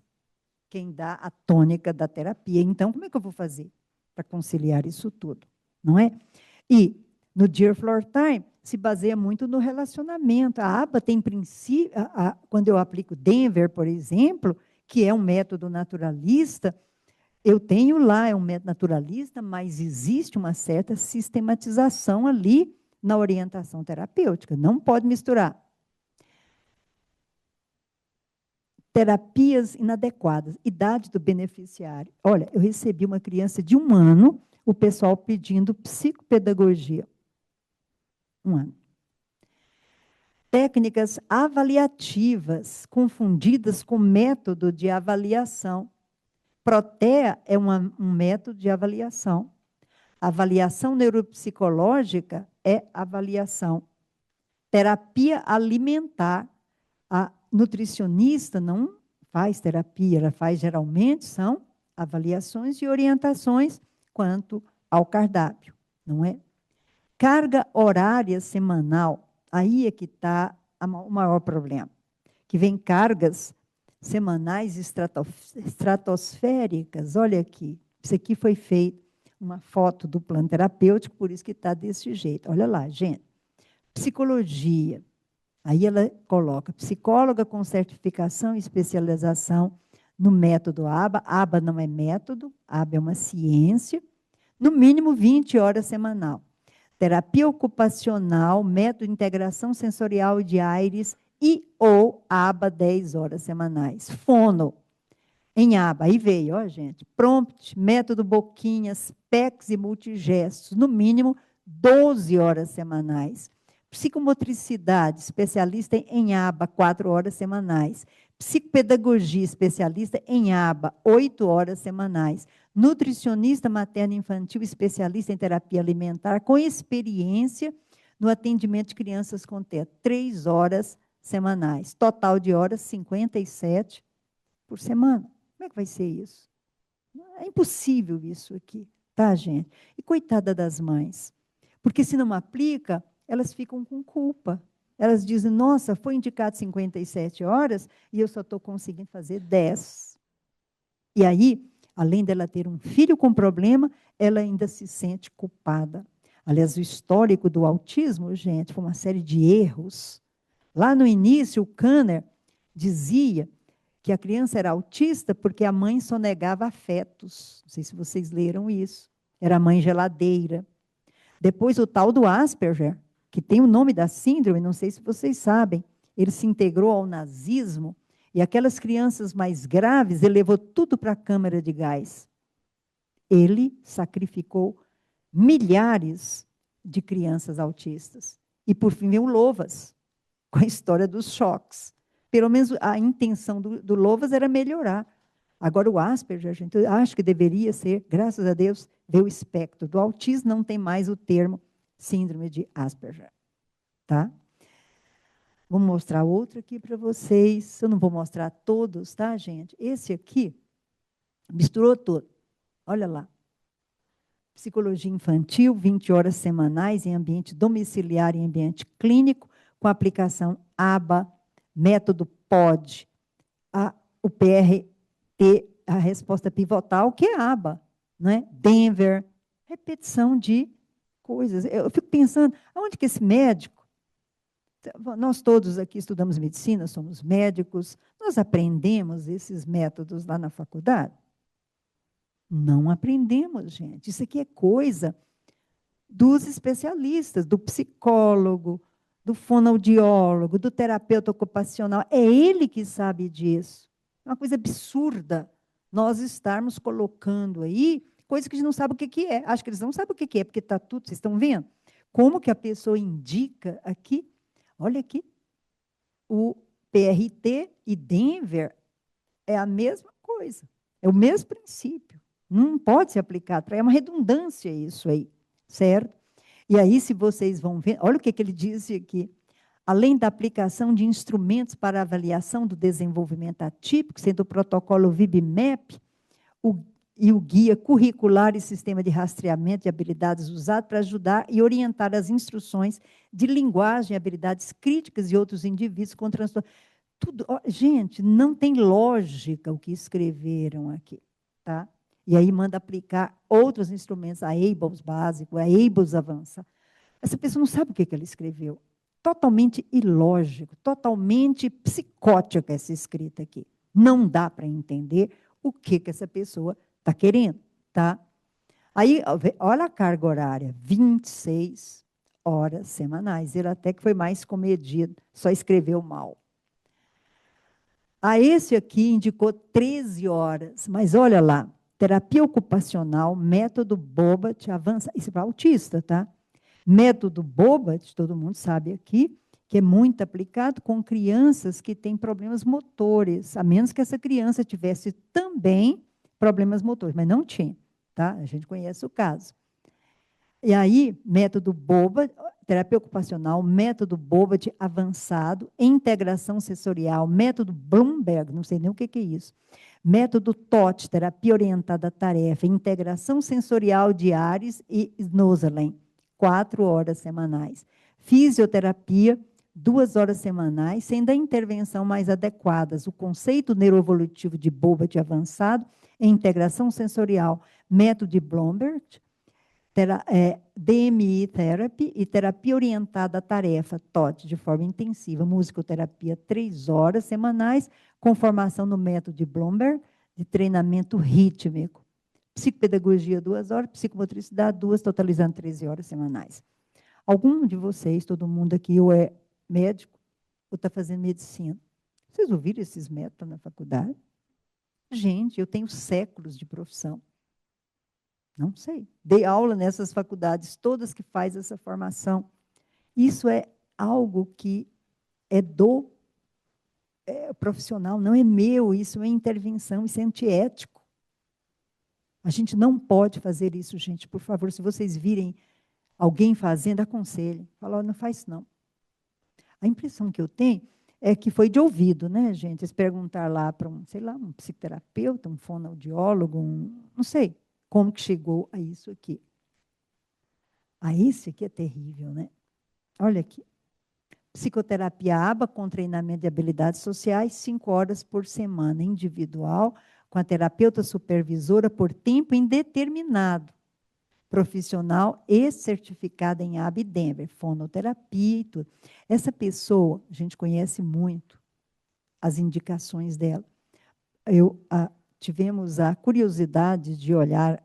quem dá a tônica da terapia. Então, como é que eu vou fazer para conciliar isso tudo? Não é? E no Dear Floor Time, se baseia muito no relacionamento. A aba tem princípio, quando eu aplico Denver, por exemplo, que é um método naturalista, eu tenho lá, é um método naturalista, mas existe uma certa sistematização ali na orientação terapêutica. Não pode misturar. Terapias inadequadas, idade do beneficiário. Olha, eu recebi uma criança de 1 ano, o pessoal pedindo psicopedagogia. 1 ano. Técnicas avaliativas, confundidas com método de avaliação. Protea é um método de avaliação. Avaliação neuropsicológica é avaliação. Terapia alimentar, a nutricionista não faz terapia, ela faz geralmente são avaliações e orientações quanto ao cardápio, não é? Carga horária semanal, aí é que está o maior problema, que vem cargas semanais estratosféricas. Olha aqui, isso aqui foi feito, uma foto do plano terapêutico, por isso que está desse jeito. Olha lá, gente. Psicologia. Aí ela coloca psicóloga com certificação e especialização no método ABA. ABA não é método, ABA é uma ciência. No mínimo 20 horas semanal. Terapia ocupacional, método de integração sensorial de Aires e ou ABA 10 horas semanais. Fono, em aba, aí veio, ó, gente, prompt, método boquinhas, PECs e multigestos, no mínimo 12 horas semanais. Psicomotricidade, especialista em aba, 4 horas semanais. Psicopedagogia, especialista em aba, 8 horas semanais. Nutricionista materno-infantil, especialista em terapia alimentar, com experiência no atendimento de crianças com TEA, 3 horas semanais. Total de horas, 57 por semana. Como é que vai ser isso? É impossível isso aqui, tá, gente? E coitada das mães, porque se não aplica, elas ficam com culpa. Elas dizem, nossa, foi indicado 57 horas e eu só estou conseguindo fazer 10. E aí, além dela ter um filho com problema, ela ainda se sente culpada. Aliás, o histórico do autismo, gente, foi uma série de erros. Lá no início, o Kanner dizia que a criança era autista porque a mãe sonegava afetos. Não sei se vocês leram isso. Era a mãe geladeira. Depois, o tal do Asperger, que tem o nome da síndrome, não sei se vocês sabem, ele se integrou ao nazismo e aquelas crianças mais graves, ele levou tudo para a câmara de gás. Ele sacrificou milhares de crianças autistas. E, por fim, veio o Loovas, com a história dos choques. Pelo menos a intenção do Loovas era melhorar. Agora, o Asperger, a gente acha que deveria ser, graças a Deus, veio o espectro do autismo, não tem mais o termo síndrome de Asperger. Tá? Vou mostrar outro aqui para vocês. Eu não vou mostrar todos, tá, gente? Esse aqui misturou todo. Olha lá. Psicologia infantil, 20 horas semanais em ambiente domiciliar e em ambiente clínico, com aplicação ABA, método POD, o PRT, a resposta pivotal, que é ABA, né? Denver, repetição de coisas. Eu fico pensando, aonde que esse médico, nós todos aqui estudamos medicina, somos médicos, nós aprendemos esses métodos lá na faculdade? Não aprendemos, gente. Isso aqui é coisa dos especialistas, do psicólogo, do fonoaudiólogo, do terapeuta ocupacional. É ele que sabe disso. É uma coisa absurda nós estarmos colocando aí coisa que a gente não sabe o que é. Acho que eles não sabem o que é, porque está tudo, vocês estão vendo? Como que a pessoa indica aqui? Olha aqui, o PRT e Denver é a mesma coisa, é o mesmo princípio. Não pode se aplicar, é uma redundância isso aí, certo? E aí, se vocês vão ver, olha o que ele diz aqui. Além da aplicação de instrumentos para avaliação do desenvolvimento atípico, sendo o protocolo VIBMAP e o guia curricular e sistema de rastreamento de habilidades usado para ajudar e orientar as instruções de linguagem, habilidades críticas e outros indivíduos com transtorno. Tudo, gente, não tem lógica o que escreveram aqui, tá? E aí manda aplicar outros instrumentos, a ABLS básico, a ABLS avança. Essa pessoa não sabe o que ela escreveu. Totalmente ilógico, totalmente psicótica essa escrita aqui. Não dá para entender o que essa pessoa está querendo, tá? Aí, olha a carga horária, 26 horas semanais. Ele até que foi mais comedido, só escreveu mal. Esse aqui indicou 13 horas, mas olha lá, terapia ocupacional, método Bobat, avança, isso é para autista, tá? Método Bobat, todo mundo sabe aqui, que é muito aplicado com crianças que têm problemas motores, a menos que essa criança tivesse também problemas motores, mas não tinha, tá? A gente conhece o caso. E aí, método Bobat, terapia ocupacional, método Bobat avançado, integração sensorial, método Bloomberg, não sei nem o que é isso. Método TOT, terapia orientada à tarefa, integração sensorial de Ares e Snoezelen, 4 horas semanais. Fisioterapia, 2 horas semanais, sendo a intervenção mais adequadas. O conceito neuroevolutivo de Bobat avançado, integração sensorial, método de Bloomberg, DMI Therapy e terapia orientada à tarefa, TOT, de forma intensiva, musicoterapia, 3 horas semanais, com formação no método de Bloomberg, de treinamento rítmico. Psicopedagogia, 2 horas, psicomotricidade, 2, totalizando 13 horas semanais. Algum de vocês, todo mundo aqui, ou é médico, ou está fazendo medicina. Vocês ouviram esses métodos na faculdade? Gente, eu tenho séculos de profissão. Não sei. Dei aula nessas faculdades, todas que faz essa formação. Isso é algo que é do profissional, não é meu, isso é intervenção, isso é antiético. A gente não pode fazer isso, gente. Por favor, se vocês virem alguém fazendo, aconselhem. Fala, não faz isso, não. A impressão que eu tenho é que foi de ouvido, né, gente? Se perguntar lá para um, sei lá, um psicoterapeuta, um fonoaudiólogo, não sei como que chegou a isso aqui. Isso aqui é terrível, né? Olha aqui. Psicoterapia ABA com treinamento de habilidades sociais, 5 horas por semana, individual, com a terapeuta supervisora por tempo indeterminado, profissional e certificada em ABA e Denver, fonoterapia e tudo. Essa pessoa, a gente conhece muito as indicações dela. Tivemos a curiosidade de olhar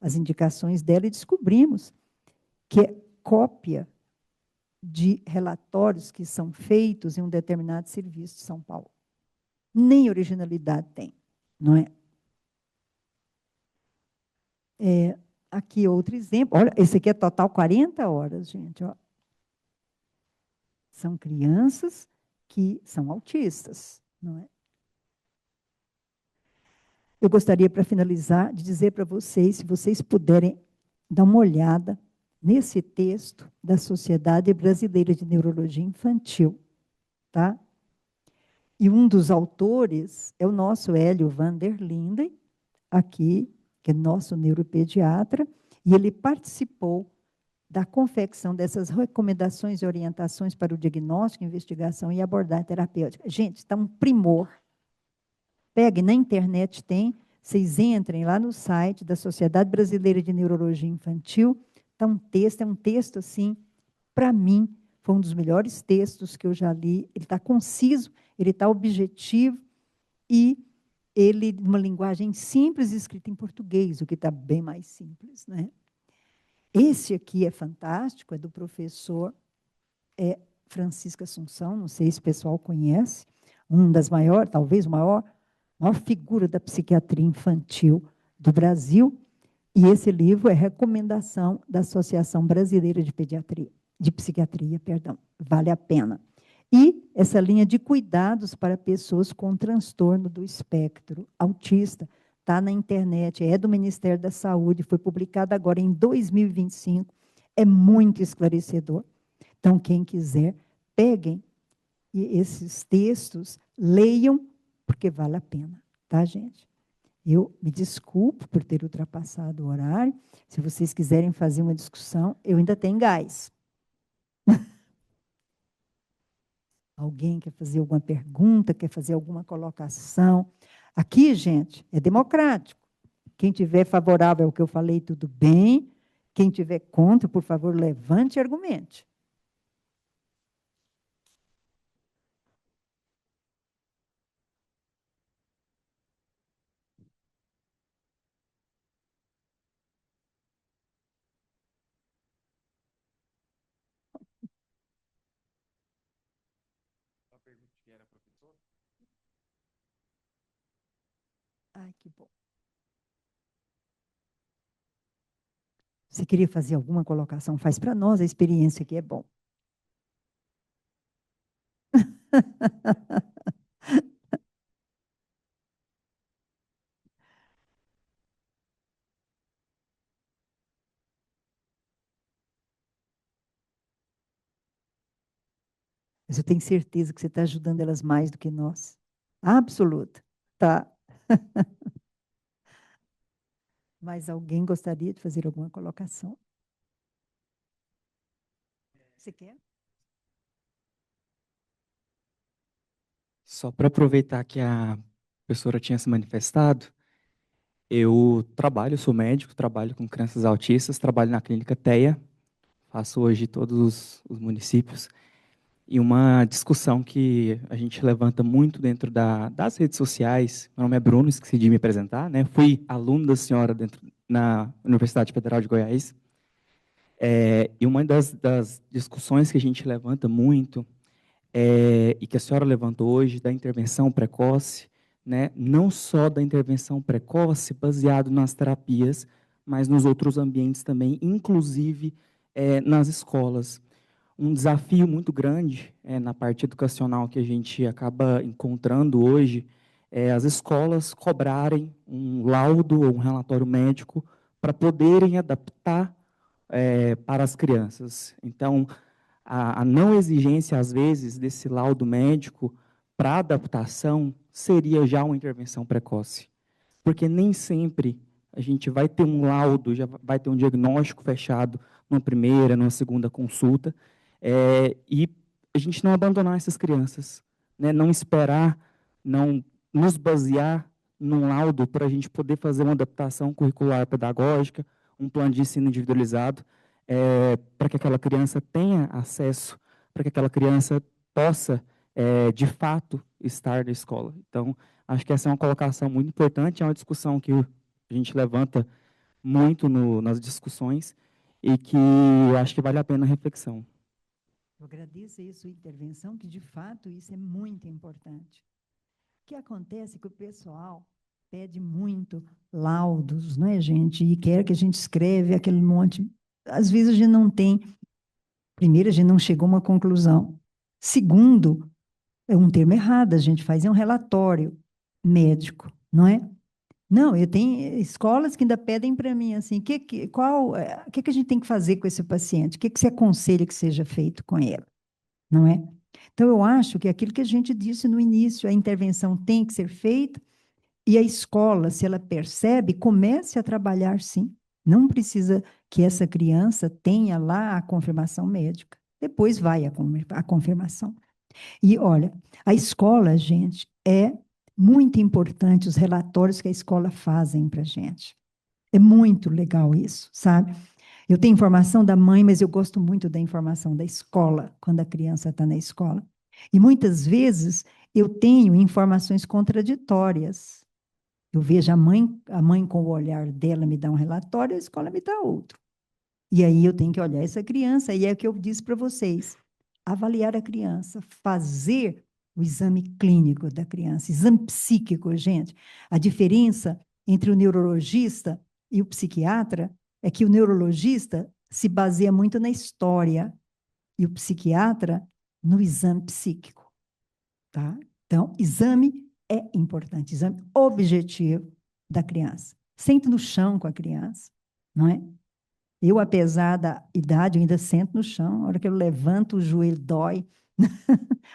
as indicações dela e descobrimos que é cópia de relatórios que são feitos em um determinado serviço de São Paulo. Nem originalidade tem, não é? Aqui outro exemplo. Olha, esse aqui é total 40 horas, gente. Ó. São crianças que são autistas, não é? Eu gostaria, para finalizar, de dizer para vocês, se vocês puderem dar uma olhada nesse texto da Sociedade Brasileira de Neurologia Infantil, tá? E um dos autores é o nosso Hélio van der Linden, aqui, que é nosso neuropediatra, e ele participou da confecção dessas recomendações e orientações para o diagnóstico, investigação e abordagem terapêutica. Gente, está um primor. Pegue na internet, tem, vocês entrem lá no site da Sociedade Brasileira de Neurologia Infantil, está é um texto assim, para mim, foi um dos melhores textos que eu já li. Ele está conciso, ele está objetivo e ele, uma linguagem simples, escrita em português, o que está bem mais simples, né? Esse aqui é fantástico, é do professor Francisco Assunção, não sei se o pessoal conhece, um das maiores, talvez a maior figura da psiquiatria infantil do Brasil, e esse livro é recomendação da Associação Brasileira de Pediatria, de Psiquiatria, perdão, vale a pena. E essa linha de cuidados para pessoas com transtorno do espectro autista, está na internet, é do Ministério da Saúde, foi publicada agora em 2025, é muito esclarecedor. Então, quem quiser, peguem esses textos, leiam, porque vale a pena, tá, gente? Eu me desculpo por ter ultrapassado o horário. Se vocês quiserem fazer uma discussão, eu ainda tenho gás. Alguém quer fazer alguma pergunta, quer fazer alguma colocação? Aqui, gente, é democrático. Quem tiver favorável ao que eu falei, tudo bem. Quem tiver contra, por favor, levante e argumente. Ai, que bom. Se queria fazer alguma colocação, faz para nós a experiência que é bom. Mas eu tenho certeza que você está ajudando elas mais do que nós. Absoluta. Tá. Mas alguém gostaria de fazer alguma colocação? Você quer? Só para aproveitar que a professora tinha se manifestado, eu trabalho, sou médico, trabalho com crianças autistas, trabalho na clínica TEA, faço hoje todos os municípios, e uma discussão que a gente levanta muito dentro das redes sociais. Meu nome é Bruno, esqueci de me apresentar, né? Fui aluno da senhora na Universidade Federal de Goiás, e uma das discussões que a gente levanta muito e que a senhora levantou hoje, da intervenção precoce, né? Não só da intervenção precoce, baseado nas terapias, mas nos outros ambientes também, inclusive nas escolas. Um desafio muito grande na parte educacional que a gente acaba encontrando hoje é as escolas cobrarem um laudo ou um relatório médico para poderem adaptar para as crianças. Então, a não exigência, às vezes, desse laudo médico para adaptação seria já uma intervenção precoce. Porque nem sempre a gente vai ter um laudo, já vai ter um diagnóstico fechado numa primeira, numa segunda consulta, e a gente não abandonar essas crianças, né? Não esperar, não nos basear num laudo para a gente poder fazer uma adaptação curricular pedagógica, um plano de ensino individualizado, para que aquela criança tenha acesso, para que aquela criança possa, de fato, estar na escola. Então, acho que essa é uma colocação muito importante, é uma discussão que a gente levanta muito nas discussões e que eu acho que vale a pena a reflexão. Eu agradeço aí a sua intervenção, que de fato isso é muito importante. O que acontece é que o pessoal pede muito laudos, não é, gente? E quer que a gente escreve aquele monte. Às vezes a gente não tem. Primeiro, a gente não chegou a uma conclusão. Segundo, é um termo errado, a gente faz um relatório médico, não é? Não, eu tenho escolas que ainda pedem para mim assim, o que a gente tem que fazer com esse paciente? O que você aconselha que seja feito com ele, não é? Então, eu acho que aquilo que a gente disse no início, a intervenção tem que ser feita e a escola, se ela percebe, comece a trabalhar sim. Não precisa que essa criança tenha lá a confirmação médica. Depois vai a confirmação. E olha, a escola, gente, é muito importante os relatórios que a escola fazem para a gente. É muito legal isso, sabe? Eu tenho informação da mãe, mas eu gosto muito da informação da escola, quando a criança está na escola. E muitas vezes eu tenho informações contraditórias. Eu vejo a mãe com o olhar dela me dá um relatório, a escola me dá outro. E aí eu tenho que olhar essa criança, e é o que eu disse para vocês: avaliar a criança, fazer o exame clínico da criança, exame psíquico, gente. A diferença entre o neurologista e o psiquiatra é que o neurologista se baseia muito na história e o psiquiatra no exame psíquico, tá? Então, exame é importante, exame objetivo da criança. Sente no chão com a criança, não é? Eu, apesar da idade, eu ainda sento no chão. A hora que eu levanto, o joelho dói,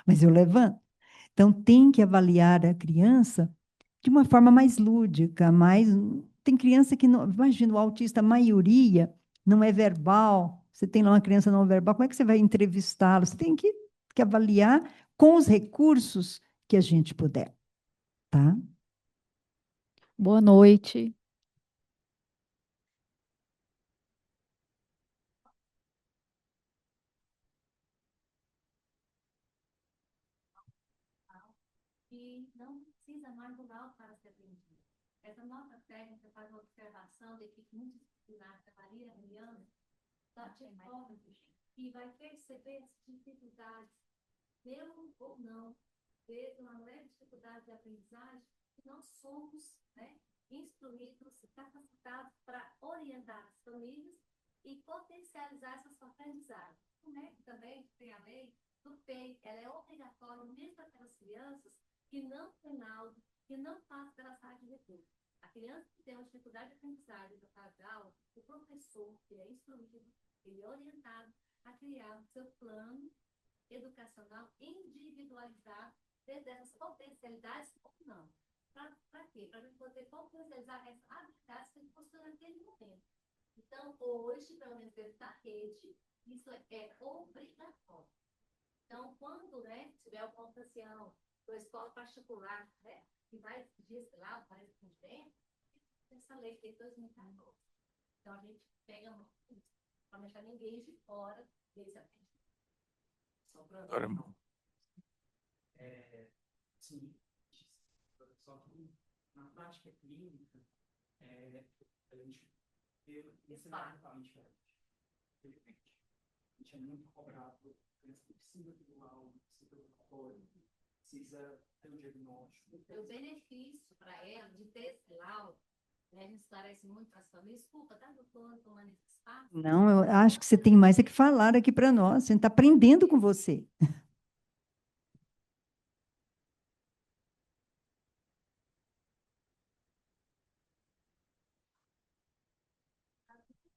mas eu levanto. Então, tem que avaliar a criança de uma forma mais lúdica, mais. Tem criança que não. Imagina, o autista, a maioria não é verbal. Você tem lá uma criança não verbal, como é que você vai entrevistá-lo? Você tem que avaliar com os recursos que a gente puder, tá? Boa noite. E não precisa mais do laudo para ser atendido. Essa nova técnica faz uma observação da equipe multidisciplinar da Maria Juliana, da psicóloga, que vai perceber as dificuldades, mesmo ou não, desde uma leve dificuldade de aprendizagem, que nós somos, né, instruídos, capacitados para orientar as famílias e potencializar essas aprendizagens. O MEC também tem a lei do PEI, ela é obrigatória mesmo para aquelas crianças que não têm laudo, que não passam pela sala de recurso. A criança que tem uma dificuldade de aprendizagem da sala de aula, o professor, que é instruído, ele é orientado a criar o seu plano educacional individualizado desde essas potencialidades ou não. Para quê? Para a gente poder potencializar essas habilidades que ele possui naquele momento. Então, hoje, pelo menos dentro da rede, isso é obrigatório. Então, quando, né, tiver o ancião da escola particular, né, que vai exigir, sei lá, parece que tem essa lei de 2014. Então, a gente pega muito para não deixar ninguém de fora desse atendimento. Só para sim, só que na prática clínica, a gente vê esse lado totalmente diferente. A gente é muito cobrado, precisa do laudo, precisa do apoio, precisa ter um diagnóstico. O benefício para ela de ter esse laudo, né, a gente esclarece muito para as famílias. Desculpa, tá, doutor, tomando esse espaço? Não, eu acho que você tem mais é que falar aqui para nós. A gente está aprendendo com você.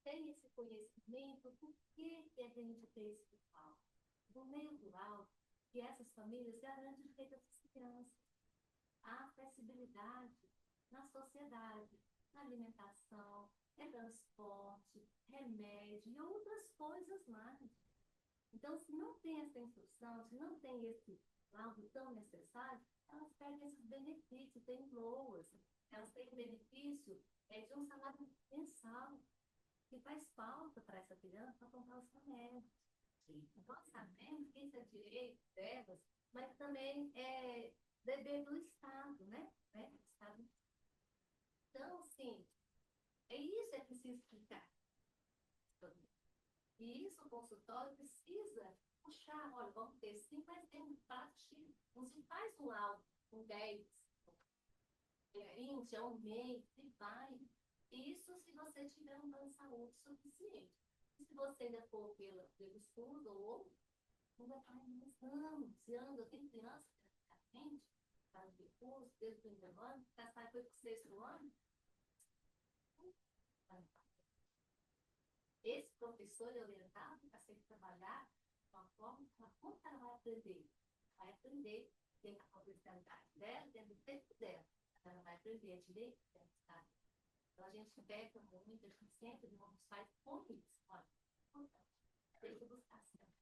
Tem esse conhecimento, por que a gente tem esse laudo? No meio do laudo, que essas famílias garantem o direito dessas crianças. A acessibilidade na sociedade, na alimentação, transporte, remédio e outras coisas mais. Então, se não tem essa instrução, se não tem esse laudo tão necessário, elas perdem esses benefícios, tem loas, elas têm benefício de um salário mensal, que faz falta para essa criança para comprar os remédios. Nós sabemos que isso é direito delas, mas também é dever do Estado, né? Estado. Então, assim, isso é preciso explicar. E isso o consultório precisa puxar, olha, vamos ter sim, mas tem um prato. Não se faz um laudo com 10, 20, um mês, e vai. Isso se você tiver um plano de saúde suficiente. E se você ainda for pelo estudo ou não vai estar mais anos e anos. Eu tenho criança que atende, faz de curso, desde o primeiro ano, já sai foi para o 6º ano. Esse professor é orientado para sempre trabalhar de uma forma como ela vai aprender. Vai aprender dentro da potencialidade dela, dentro do tempo dela. Ela vai aprender a direito dela. Então, a gente peca muito, a gente sempre nos faz com isso. Olha, tem que buscar sempre.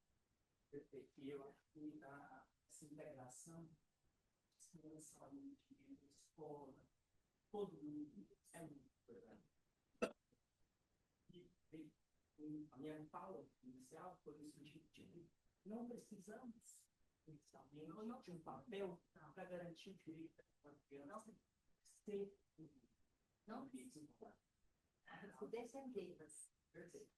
Perfeito. E eu acho que essa integração, saúde, escola, todo mundo é muito importante. E a minha fala inicial foi no sentido de não precisamos inicialmente de um papel para garantir o direito da criança ser não precisa defendê-las. Perfeito.